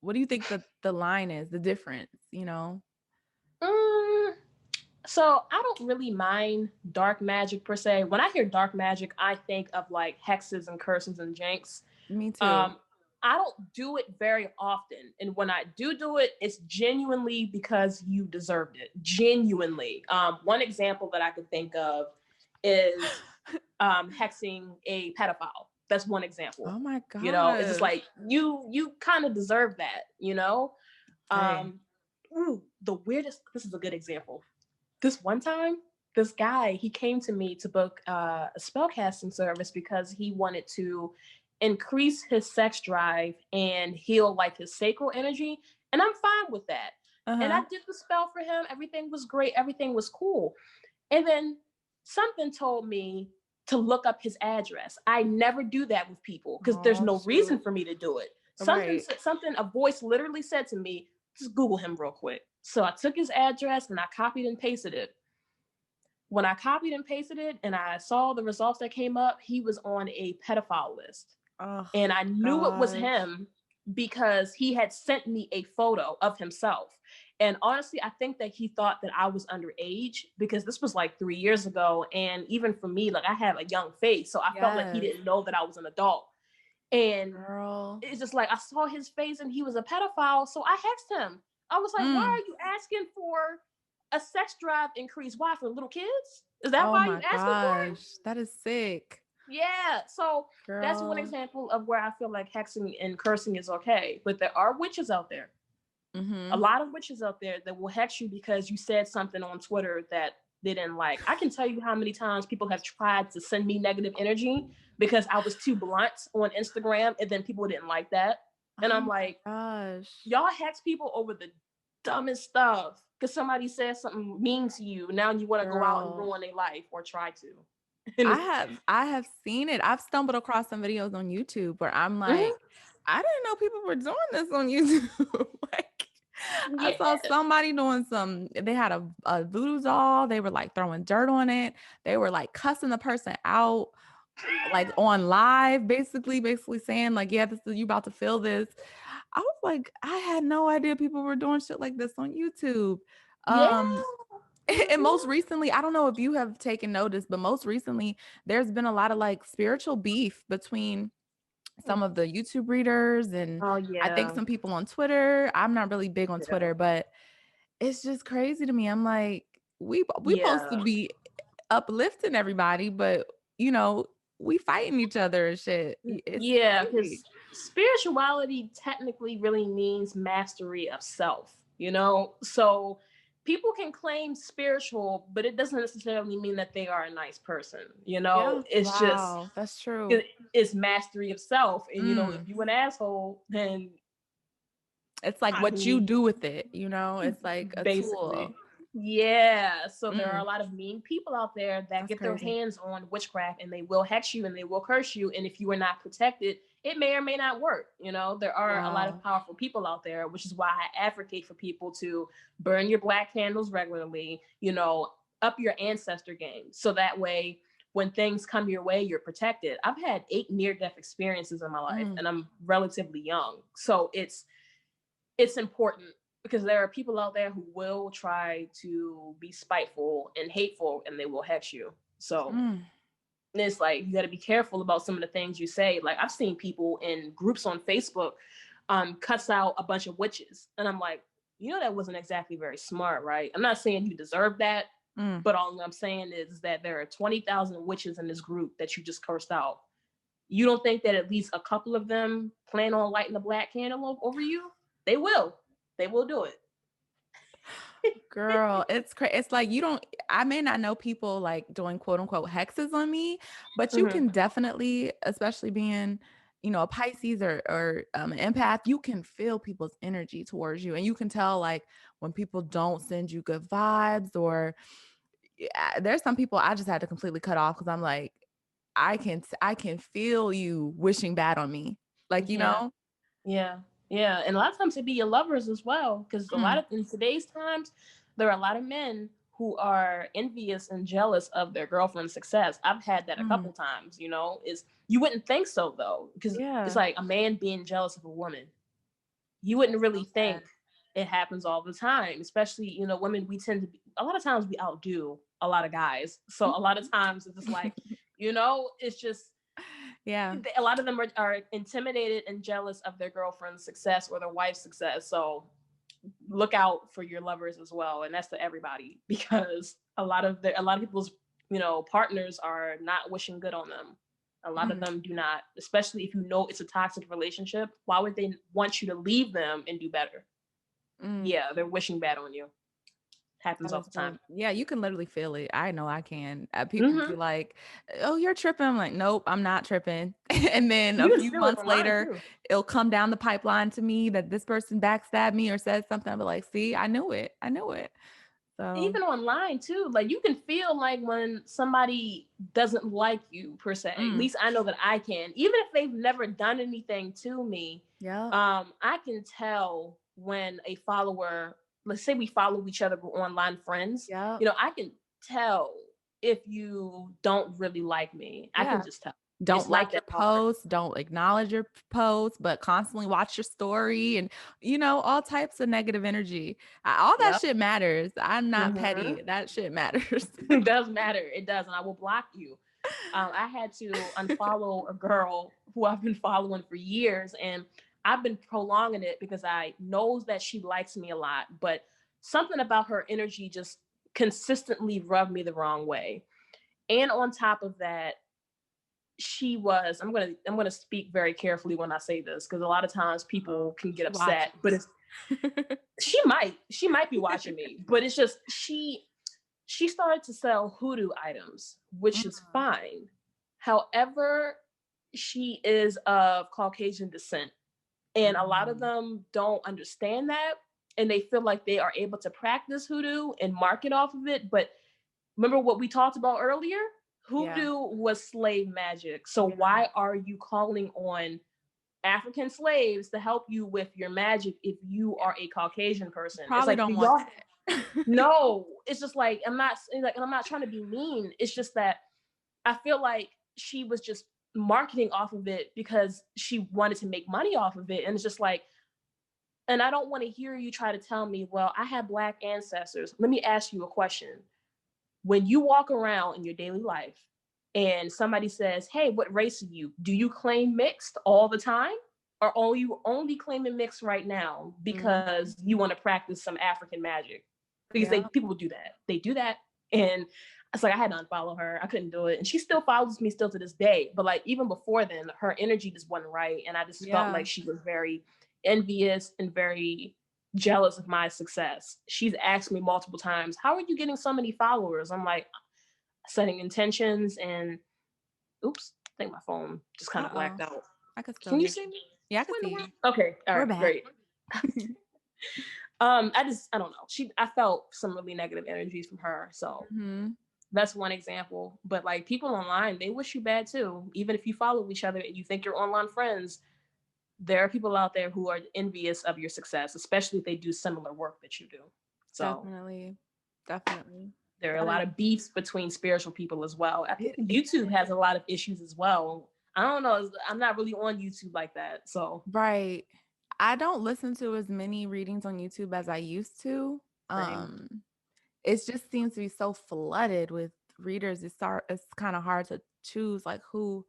what do you think the line is, the difference, you know? Mm, so I don't really mind dark magic per se. When I hear dark magic, I think of like hexes and curses and jinx. Me too. Um, I don't do it very often, and when I do it, it's genuinely because you deserved it. Genuinely. One example that I could think of is hexing a pedophile. That's one example. Oh my You know, it's just gosh. like you kind of deserve that. You know. Hey. Um, the weirdest. This is a good example. This one time, this guy he came to me to book a spellcasting service because he wanted to increase his sex drive and heal like his sacral energy, and I'm fine with that. And I Uh-huh. did the spell for him. Everything was great. Everything was cool. And then something told me to look up his address. I never do that with people because there's Oh no reason shoot. for me to do it. Right. A voice literally said to me, just Google him real quick. So I took his address and I copied and pasted it. When I copied and pasted it and I saw the results that came up, he was on a pedophile list. Oh And I knew it was gosh. him because he had sent me a photo of himself. And honestly, I think that he thought that I was underage because this was like 3 years ago. And even for me, like I have a young face. So I felt like he Yes. didn't know that I was an adult. And Girl. it's just like I saw his face and he was a pedophile. So I hexed him. I was like, why Mm. are you asking for a sex drive increase? Why? For little kids? Is that Oh why you my asking for it? gosh. That is sick. Yeah. So that's one Girl. example of where I feel like hexing and cursing is okay. But there are witches out there. A Mm-hmm. lot of witches out there that will hex you because you said something on Twitter that they didn't like. I can tell you how many times people have tried to send me negative energy because I was too blunt on Instagram and then people didn't like that. And Oh I'm my like, gosh. y'all hex people over the dumbest stuff because somebody said something mean to you. Now you want to go out and Girl. ruin their life or try to. I have seen it. I've stumbled across some videos on YouTube where I'm Mhm. like, I didn't know people were doing this on YouTube. Like I Yeah. saw somebody doing they had a voodoo doll, they were like throwing dirt on it, they were like cussing the person out like on live, basically saying, like, yeah, this is you about to feel this. I was like, I had no idea people were doing shit like this on YouTube. Yeah. Um and most Mhm. recently, I don't know if you have taken notice, but most recently, there's been a lot of like spiritual beef between some of the YouTube readers and Oh I think yeah. some people on Twitter. I'm not really big on Yeah. Twitter, but it's just crazy to me. I'm like, we supposed to Yeah. be uplifting everybody, but you know, we fighting each other and shit. It's Yeah, crazy. because spirituality technically really means mastery of self, you know? So people can claim spiritual, but it doesn't necessarily mean that they are a nice person, you know? Yeah. It's just Wow. That's true. it's mastery of self. And you know, if Mm. you an asshole, then It's like I what you mean do with it, you know? It's like a basically. tool. Yeah. So there are a Mm. lot of mean people out there that That's get their crazy. hands on witchcraft and they will hex you and they will curse you. And if you are not protected, it may or may not work. You know, there are a lot of Wow. powerful people out there, which is why I advocate for people to burn your black candles regularly, you know, up your ancestor game. So that way, when things come your way, you're protected. I've had 8 near-death experiences in my life Mm. and I'm relatively young. So it's important because there are people out there who will try to be spiteful and hateful and they will hex you. So Mm. and it's like you got to be careful about some of the things you say. Like I've seen people in groups on Facebook cuts out a bunch of witches, and I'm like, you know, that wasn't exactly very smart, right? I'm not saying you deserve that, Mm. but all I'm saying is that there are 20,000 witches in this group that you just cursed out. You don't think that at least a couple of them plan on lighting the black candle over you? They will. They will do it. Girl, it's like you don't I may not know people like doing quote unquote hexes on me, but you Mhm. can definitely, especially being, a Pisces or an empath, you can feel people's energy towards you. And you can tell like when people don't send you good vibes or yeah, there's some people I just had to completely cut off because I'm like, I can feel you wishing bad on me. Like, Yeah. Yeah, yeah, and a lot of times it be your lovers as well, because a lot Mm, of in today's times, there are a lot of men who are envious and jealous of their girlfriend's success. I've had that a mm, couple times. Is you wouldn't think so though, because it's yeah. like a man being jealous of a woman. You wouldn't So really sad. think it happens all the time, especially women. We tend to be a lot of times we outdo a lot of guys, so a lot of times it's just like it's just Yeah. a lot of them are intimidated and jealous of their girlfriend's success or their wife's success. So look out for your lovers as well, and that's to everybody because a lot of people's partners are not wishing good on them. A lot of Mm, them do not, especially if you know it's a toxic relationship. Why would they want you to leave them and do better? mm. Yeah, they're wishing bad on you. Happens That all is the so time. yeah, you can literally feel it. I know I can. People be Hmm. like, "Oh, you're tripping." I'm like, "Nope, I'm not tripping." And then a You can few feel it months online later, too. it'll come down the pipeline to me that this person backstabbed me or said something. I'll be like, "See, I knew it. I knew it." So, Even online too, like you can feel like when somebody doesn't like you per se. At mm, least I know that I can, even if they've never done anything to me. yeah, I can tell when a follower, let's say we follow each other, we're online friends, yeah, I can tell if you don't really like me. I can yeah. just tell. It's Don't not like your that hard. posts, don't acknowledge your posts, but constantly watch your story and, all types of negative energy. All that Yep. shit matters. I'm not Hmm. petty. That shit matters. It does matter. It does, and I will block you. I had to unfollow a girl who I've been following for years, and I've been prolonging it because I knows that she likes me a lot, but something about her energy just consistently rubbed me the wrong way. And on top of that, she was I'm gonna speak very carefully when I say this because a lot of times Oh, people can get she upset, watching. but she might be watching me, but it's just she started to sell hoodoo items, which is Mm, fine. However, she is of Caucasian descent, and a lot of mm. them don't understand that, and they feel like they are able to practice hoodoo and market off of it. But remember what we talked about earlier? Yeah, Hoodoo was slave magic. So yeah. why are you calling on African slaves to help you with your magic if you are a Caucasian person? It's Probably like don't want y'all that. no, it's just like I'm not trying to be mean. It's just that I feel like she was just marketing off of it because she wanted to make money off of it. And it's just like, and I don't want to hear you try to tell me, well, I have black ancestors. Let me ask you a question. When you walk around in your daily life and somebody says, hey, what race are you? Do you claim mixed all the time? Or are you only claiming mixed right now Mhm. because you want to practice some African magic? Because Yeah. people do that. They do that. And it's like I had to unfollow her. I couldn't do it. And she still follows me still to this day. But like even before then, her energy just wasn't right. And I just felt Yeah. like she was very envious and very jealous of my success. She's asked me multiple times, how are you getting so many followers? I'm like, setting intentions and oops, I think my phone just kind of blacked Uh-oh. out. I could still Can you hear see you. me? Yeah, I could What in see the world? you. Okay, all We're right, back. great. I don't know. I felt some really negative energies from her. So Mhm. that's one example. But like people online, they wish you bad too. Even if you follow each other and you think you're online friends, there are people out there who are envious of your success, especially if they do similar work that you do. So Definitely. Definitely. there are a That lot is of beefs between spiritual people as well. I think it YouTube has a lot of issues as well. I don't know. I'm not really on YouTube like that. So right. I don't listen to as many readings on YouTube as I used to. same. It just seems to be so flooded with readers, it's kind of hard to choose like who,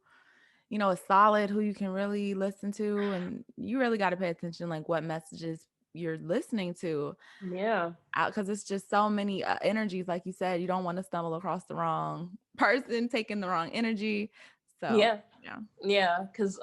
is solid, who you can really listen to. And you really got to pay attention, like what messages you're listening to Yeah. out, because it's just so many energies. Like you said, you don't want to stumble across the wrong person taking the wrong energy. So, Yeah. yeah. Yeah. Cause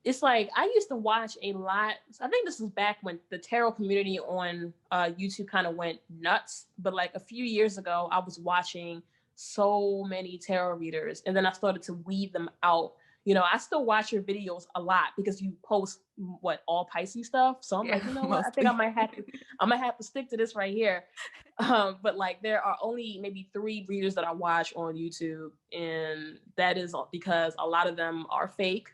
it's like I used to watch a lot. I think this is back when the tarot community on YouTube kind of went nuts. But like a few years ago, I was watching so many tarot readers, and then I started to weed them out. I still watch your videos a lot because you post what all Pisces stuff. So I'm Yeah, like, you know what? I think I mostly. might have to. I might have to stick to this right here. But like, there are only maybe 3 readers that I watch on YouTube, and that is because a lot of them are fake.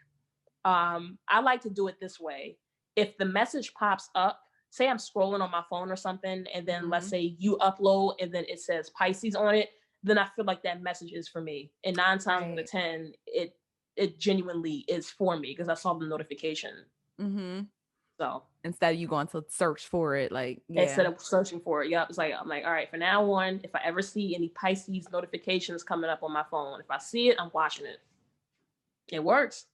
I like to do it this way. If the message pops up, say I'm scrolling on my phone or something, and then let's Mhm. say you upload and then it says Pisces on it, then I feel like that message is for me. And 9 times out of Right. 10, it genuinely is for me because I saw the notification. Mhm. So Instead of you going to search for it, like, yeah. instead of searching for it, yep, it's like I'm like, all right, for now on, if I ever see any Pisces notifications coming up on my phone, if I see it, I'm watching it. It works.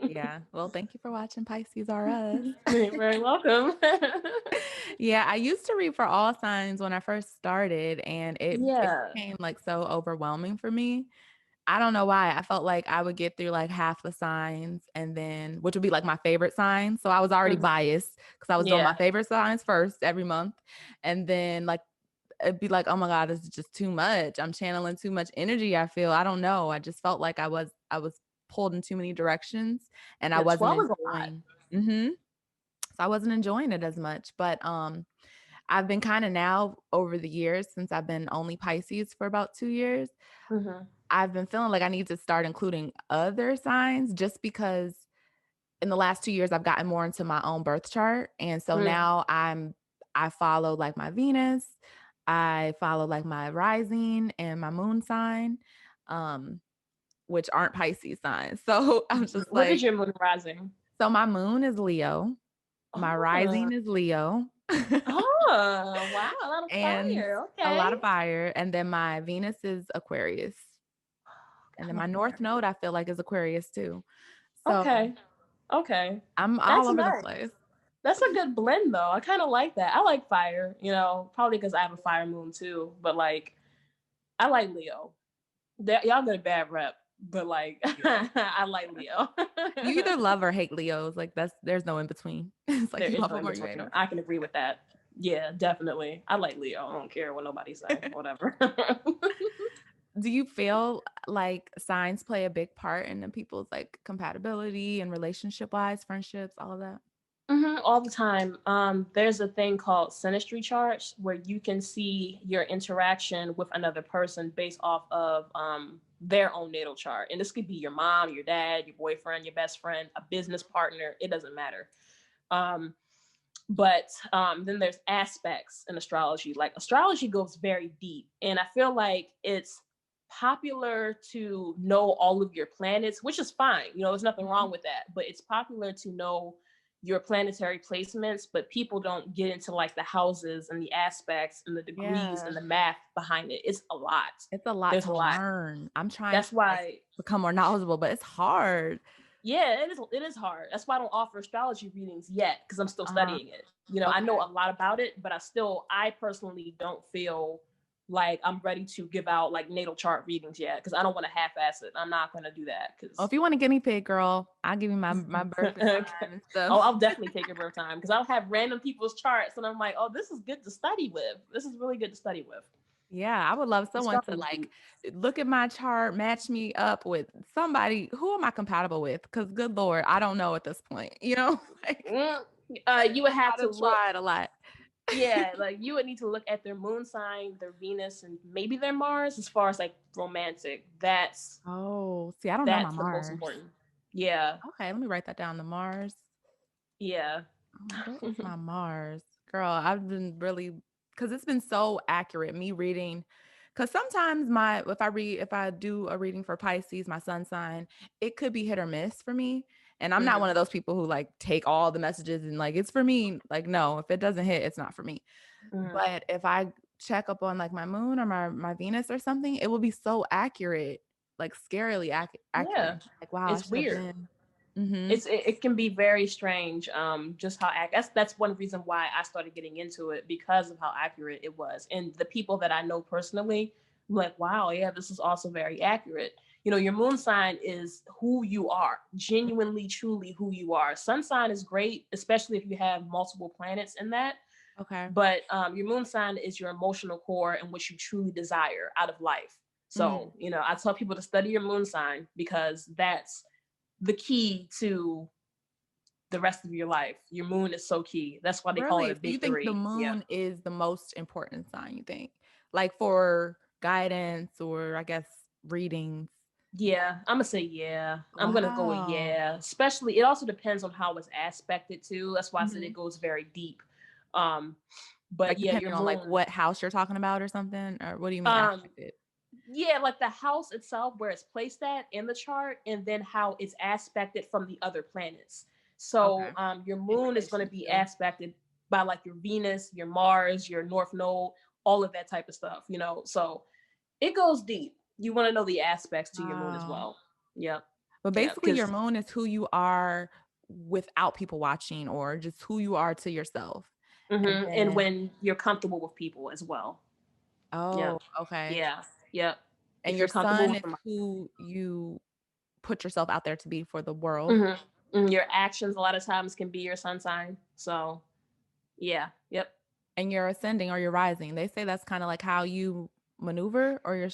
Yeah. Well, thank you for watching Pisces R Us. You're very welcome. Yeah, I used to read for all signs when I first started, and it Yeah. became like so overwhelming for me. I don't know why. I felt like I would get through like half the signs, and then which would be like my favorite signs. So I was already Mhm. biased because I was doing my Yeah. favorite signs first every month. And then like it'd be like, oh my God, this is just too much. I'm channeling too much energy. I feel. I don't know. I just felt like I was pulled in too many directions, and I Yeah, wasn't 12 is a lot. enjoying. Hmm. So I wasn't enjoying it as much. But I've been kind of now over the years, since I've been only Pisces for about 2 years, Mhm. I've been feeling like I need to start including other signs, just because in the last 2 years I've gotten more into my own birth chart. And so Mm. now I follow like my Venus, I follow like my rising and my moon sign, um, which aren't Pisces signs. So I'm just What is like, your moon rising? so my moon is Leo, my Oh. rising is Leo. Oh, wow, a lot of And fire. a Okay. lot of fire. And then my Venus is Aquarius. And I then my love North Aquarius. Node, I feel like, is Aquarius too. So Okay. Okay. I'm all That's over the nice. place. That's a good blend though. I kind of like that. I like fire, probably because I have a fire moon too, but like I like Leo. Y'all get a bad rep, but like Yeah. I like Leo. You either love or hate Leos. Like there's no in between. It's like There you is love no in them or you hate between. them. I can agree with that. Yeah, definitely. I like Leo. I don't care what nobody say. Whatever. Do you feel like signs play a big part in the people's like compatibility and relationship wise, friendships, all of that? All the time. There's a thing called synastry charts where you can see your interaction with another person based off of their own natal chart. And this could be your mom, your dad, your boyfriend, your best friend, a business partner. It doesn't matter. Um, but then there's aspects in astrology. Like astrology goes very deep, and I feel like it's popular to know all of your planets, which is fine. There's nothing Mhm. wrong with that. But it's popular to know your planetary placements, but people don't get into like the houses and the aspects and the degrees Yeah. and the math behind it. It's a lot. It's a lot There's to a lot. learn. I'm trying to That's like why become more knowledgeable, but it's hard. yeah, it is hard. That's why I don't offer astrology readings yet, because I'm still Uh-huh. studying it. I know Okay. a lot about it, but I personally don't feel like I'm ready to give out like natal chart readings yet, because I don't want to half-ass it. I'm not gonna do that Well, because if you want a guinea pig, girl, I'll give you my birthday okay. time and Oh, stuff. I'll definitely take your birth time because I'll have random people's charts and I'm like, oh, this is good to study with. This is really good to study with. Yeah, I would love someone to Astrology is like deep. look at my chart, match me up with somebody who am I compatible with? Because good Lord, I don't know at this point, like Mm, I you would have try to to look. try it a lot. Yeah, like you would need to look at their moon sign, their Venus, and maybe their Mars as far as like romantic. That's Oh, see, I don't know my that's the most Mars. important. Yeah, Okay, let me write that down. The Mars. yeah. What is my Mars? Girl, I've been really because it's been so accurate, me reading. Because sometimes if I do a reading for Pisces, my sun sign, it could be hit or miss for me. And I'm not Hmm. one of those people who like take all the messages and like it's for me. Like, no, if it doesn't hit, it's not for me. Hmm. But if I check up on like my moon or my Venus or something, it will be so accurate, like scarily accurate. Yeah, Like, wow, I it's should have weird. been. Mm-hmm. It can be very strange, just how that's one reason why I started getting into it, because of how accurate it was, and the people that I know personally, I'm like, wow, yeah, this is also very accurate. You know, your moon sign is who you are, genuinely, truly who you are. Sun sign is great, especially if you have multiple planets in that. Okay. But your moon sign is your emotional core and what you truly desire out of life. Mm. So, you know, I tell people to study your moon sign, because that's the key to the rest of your life. Your moon is so key. That's why they call it Really? a So you big think the three. Yeah. moon is the most important sign, you think? Like for guidance or I guess readings. Yeah. I'm gonna say yeah. I'm gonna go with Wow. yeah. Especially, it also depends on how it's aspected too. That's why I said Mhm. it goes very deep. Um, but Like yeah, your depending on like moon. what house you're talking about or something? Or what do you mean Um, aspected? yeah, like the house itself, where it's placed at in the chart, and then how it's aspected from the other planets. So Okay. your In moon is going relation to be to. aspected by like your Venus, your Mars, your North Node, all of that type of stuff, you know. So it goes deep. You want to know the aspects to your moon as Wow. well. Yep. But Yeah, basically your because moon is who you are without people watching or just who you are to yourself. And and then when you're comfortable with people as well. oh, Yep. okay. Yeah. Yep. And If your you're comfortable sun with is them. who you put yourself out there to be for the world. Mhm. Your actions a lot of times can be your sun sign. So yeah. Yep. And you're ascending or you're rising. They say that's kind of like how you maneuver or you're.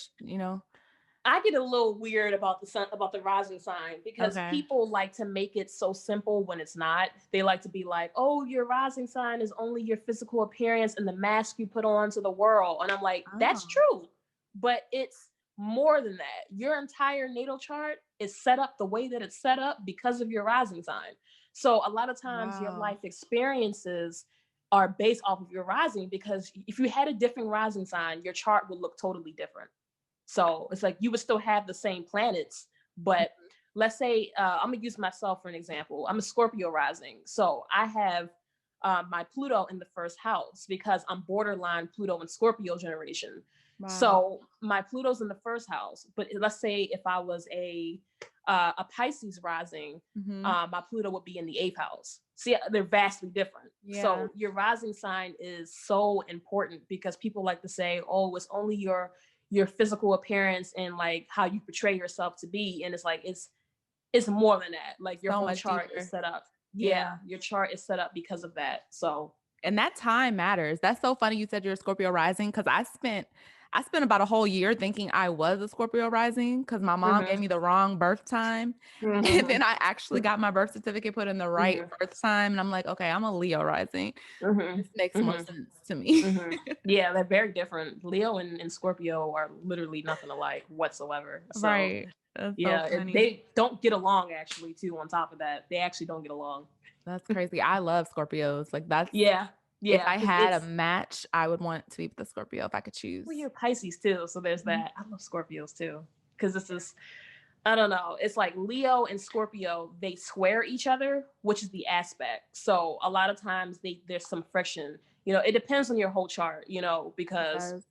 I get a little weird about the sun, about the rising sign, because Okay. people like to make it so simple when it's not. They like to be like, "Oh, your rising sign is only your physical appearance and the mask you put on to the world." And I'm like, "That's Oh, true, but it's more than that. Your entire natal chart is set up the way that it's set up because of your rising sign. So a lot of times your wow. life experiences are based off of your rising, because if you had a different rising sign, your chart would look totally different. So it's like you would still have the same planets, but let's say I'm gonna use myself for an example. I'm a Scorpio rising, so I have my Pluto in the first house because I'm borderline Pluto and Scorpio generation. Wow. So my Pluto's in the first house, but let's say if I was a Pisces rising, Mhm. my Pluto would be in the eighth house. See, they're vastly different. Yeah. So your rising sign is so important, because people like to say, "Oh, it's only your physical appearance and like how you portray yourself to be," and it's like it's more than that. Like your So whole much chart is deeper. set up. Yeah. Yeah, your chart is set up because of that. So And that time matters. That's so funny you said you're a Scorpio rising because I spent about a whole year thinking I was a Scorpio rising because my mom mhm, gave me the wrong birth time. And mhm, then I actually got my birth certificate put in the right mhm, birth time. And I'm like, okay, I'm a Leo rising. mhm, This makes more mhm, sense to me. mhm. Yeah, they're very different. Leo and Scorpio are literally nothing alike whatsoever. So Right. That's so yeah, funny. they don't get along actually too. On top of that, they actually don't get along. That's crazy. I love Scorpios. Like that's Yeah, if yeah, I because had a it's match, I would want to be with the Scorpio if I could choose. well, you're Pisces too, so there's Mhm. that. I love Scorpios too, because this is, I don't know. It's like Leo and Scorpio, they square each other, which is the aspect. So a lot of times there's some friction. You know, it depends on your whole chart, you know, It because does.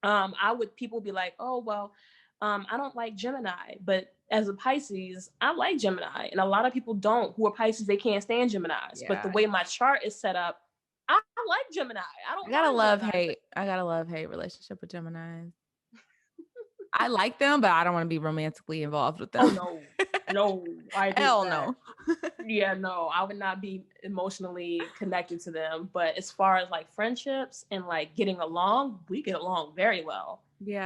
I would people be like, "Oh, well, I don't like Gemini." But as a Pisces, I like Gemini. And a lot of people don't who are Pisces, they can't stand Geminis. But the Yeah. way my chart is set up, I like Gemini. I I don't gotta mind love Geminis. hate. I gotta love hate relationship with Geminis. I like them, but I don't want to be romantically involved with Oh them. no. No, I agree with Hell that. no. Yeah, no, I would not be emotionally connected to them. But as far as like friendships and like getting along, we get along very well.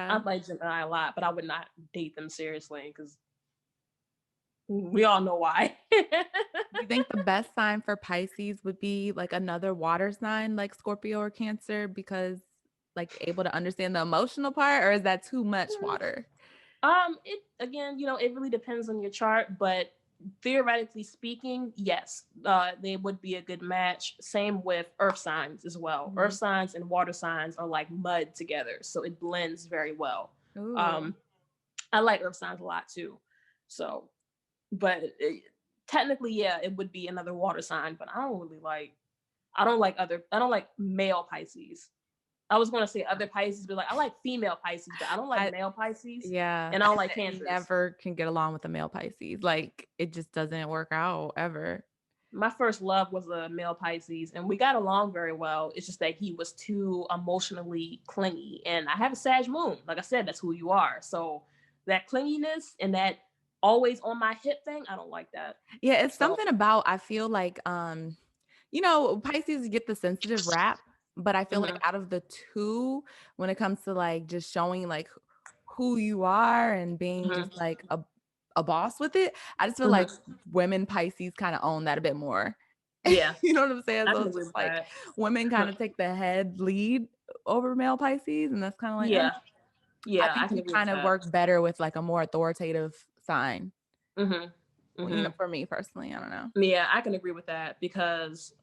I Yeah. like Gemini a lot, but I would not date them seriously, because we all know why. You think the best sign for Pisces would be like another water sign like Scorpio or Cancer because like able to understand the emotional part, or is that too much water? It again, you know, it really depends on your chart, but theoretically speaking, yes, they would be a good match. Same with earth signs as well. Earth Mhm. signs and water signs are like mud together, so it blends very well. Ooh. Um, I like earth signs a lot too. So, but technically, yeah, it would be another water sign, but I don't like male Pisces. I was gonna say other Pisces, but like I like female Pisces, but I don't like I male Pisces, yeah, and I don't like I Cancers. never can get along with a male Pisces. Like it just doesn't work out ever. My first love was a male Pisces, and we got along very well. It's just that he was too emotionally clingy, and I have a Sag moon. Like I said, that's who you are. So that clinginess and that always on my hip thing, I don't like that. Yeah, it's So something about I feel like you know, Pisces get the sensitive rap, but I feel like mhm, out of the two, when it comes to like just showing like who you are and being mhm, just like a boss with it, I just feel like mhm. women Pisces kind of own that a bit more. Yeah, You know what I'm saying? I So can it's agree just with like that. women kind of take the head lead over male Pisces, and that's kind of like, Yeah, I yeah, I think can you agree with kind of that. work better with like a more authoritative sign. Mhm, Well, you know, mhm. for me personally, I don't know. Yeah, I can agree with that because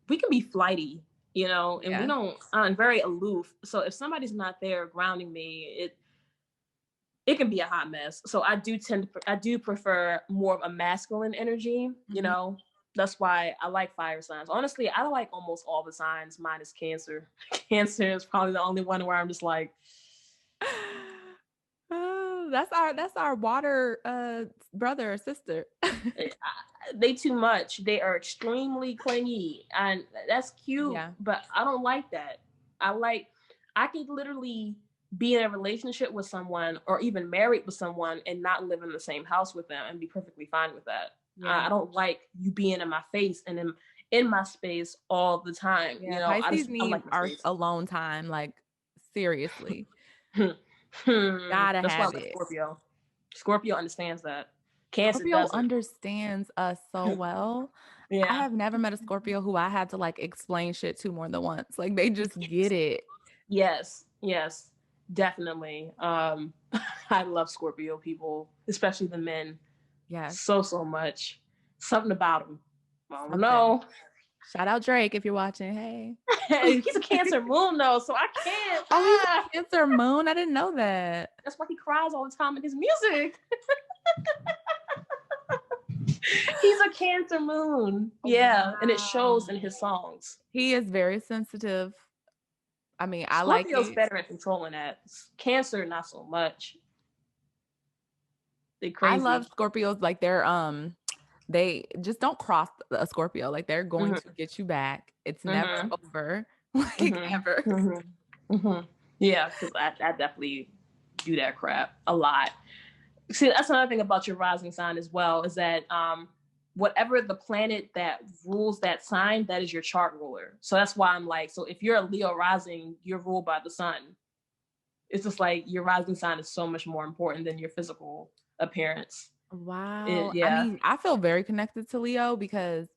we can be flighty, and we Yeah. don't and very aloof. So if somebody's not there grounding me, it can be a hot mess. So I do prefer more of a masculine energy, Mhm. That's why I like fire signs. Honestly, I like almost all the signs minus Cancer. Cancer is probably the only one where I'm just like, Oh, that's our water brother or sister. eh, they too much. They are extremely clingy, and that's cute, Yeah. but I don't like that. I like I could literally be in a relationship with someone or even married with someone and not live in the same house with them and be perfectly fine with that. Yeah. I don't like you being in my face and in my space all the time. Yeah, I Pisces I need like my our space. alone time, like seriously. Gotta That's why I have like it. Scorpio. Scorpio understands that. Cancer Scorpio doesn't. understands us so well. I Yeah. have never met a Scorpio who I had to like explain shit to more than once. Like they just get it. Yes, yes, definitely. I love Scorpio people, especially the men, Yes. so much. Something about them. I don't Something. know. Shout out Drake if you're watching. Hey. He's a Cancer moon though, so I can't. Oh, he's a Cancer moon. I didn't know that. That's why he cries all the time in his music. He's a Cancer moon. Yeah, and it shows in Wow. his songs. He is very sensitive. I mean, I like Scorpio's it. better at controlling that. Cancer, not so much. They I love crazy. Scorpios. Like they just don't cross a Scorpio. Like they're going to Mm-hmm. get you back. It's never Mm-hmm. over. Like Mm-hmm. never. Mm-hmm. Mm-hmm. Yeah, because I definitely do that crap a lot. See, that's another thing about your rising sign as well is that whatever the planet that rules that sign, that is your chart ruler. So that's why I'm like, so if you're a Leo rising, you're ruled by the sun. It's just like your rising sign is so much more important than your physical appearance. Wow. I Yeah. mean, I feel very connected to Leo because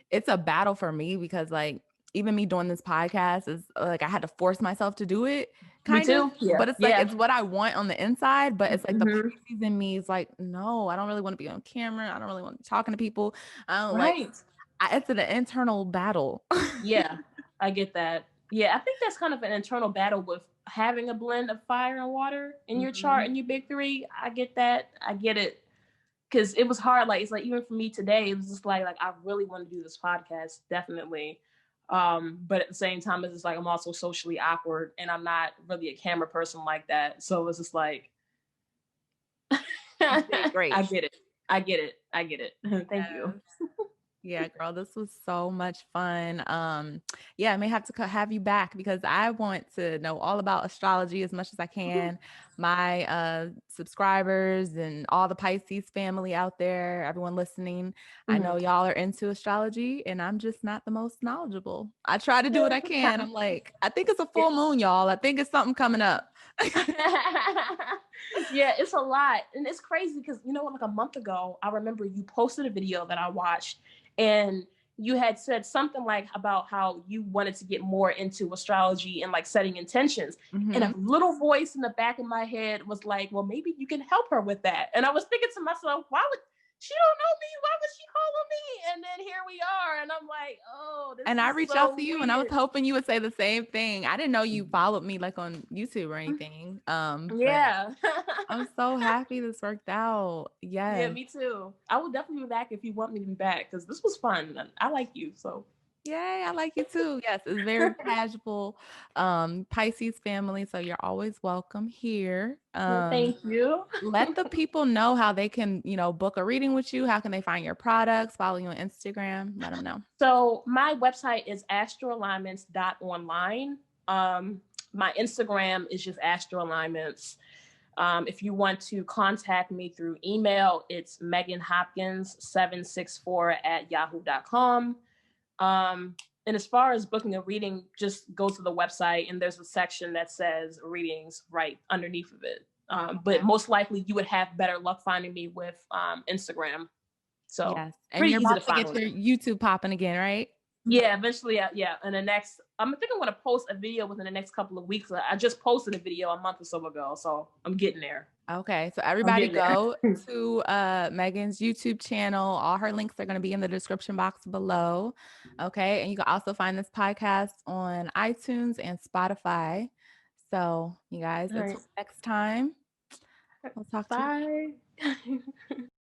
it's a battle for me because like even me doing this podcast is like I had to force myself to do it Me kind of, too. Yeah. but it's like Yeah. it's what I want on the inside, but it's like the Mm-hmm. Pisces in me is like, no, I don't really want to be on camera. I don't really want to be talking to people. I don't like Right. it's an internal battle. Yeah, I get that. Yeah, I think that's kind of an internal battle with having a blend of fire and water in your chart Mhm. and your big three. I get that. I get it. Cause it was hard. Like it's like even for me today, it was just like I really want to do this podcast, definitely. But at the same time, it's just like I'm also socially awkward and I'm not really a camera person like that. So it's just like You did great. I get it. I get it. I get it. Thank you. Yes. Yeah, girl, this was so much fun. Yeah, I may have to have you back because I want to know all about astrology as much as I can. My subscribers and all the Pisces family out there, everyone listening, I know Mhm. y'all are into astrology and I'm just not the most knowledgeable. I try to do what I can. I'm like, I think it's a Yeah. full moon, y'all. I think it's something coming up. Yeah, it's a lot. And it's crazy because, like a month ago, I remember you posted a video that I watched and you had said something like about how you wanted to get more into astrology and like setting intentions. And a Mhm. little voice in the back of my head was like, well, maybe you can help her with that. And I was thinking to myself, why would she don't know me? Why would she call on me? And then here we are. And I'm like, oh, this And I is reached out so to you and I was weird. hoping you would say the same thing. I didn't know you followed me like on YouTube or anything. But Yeah. I'm so happy this worked out. Yeah, Yes. me too. I will definitely be back if you want me to be back because this was fun. I like you, so. Yay, I like you too. Yes, it's very casual. Pisces family, so you're always welcome here. Well, thank you. Let the people know how they can, book a reading with you. How can they find your products? Follow you on Instagram. Let them know. So my website is astroalignments.online. My Instagram is just astroalignments. If you want to contact me through email, it's meganhopkins764@yahoo.com. And as far as booking a reading, just go to the website and there's a section that says readings right underneath of it. But Okay. most likely you would have better luck finding me with Instagram. So Yes. And pretty you're easy about to to find get with your it. YouTube popping again, right? Yeah, eventually, yeah. And the next, I think I'm gonna post a video within the next couple of weeks. I just posted a video a month or so ago, so I'm getting there. Okay. So I'm everybody getting there. go to Megan's YouTube channel. All her links are going to be in the description box below. Okay. And you can also find this podcast on iTunes and Spotify. So you guys, All right. until next time, we'll talk to you. Bye.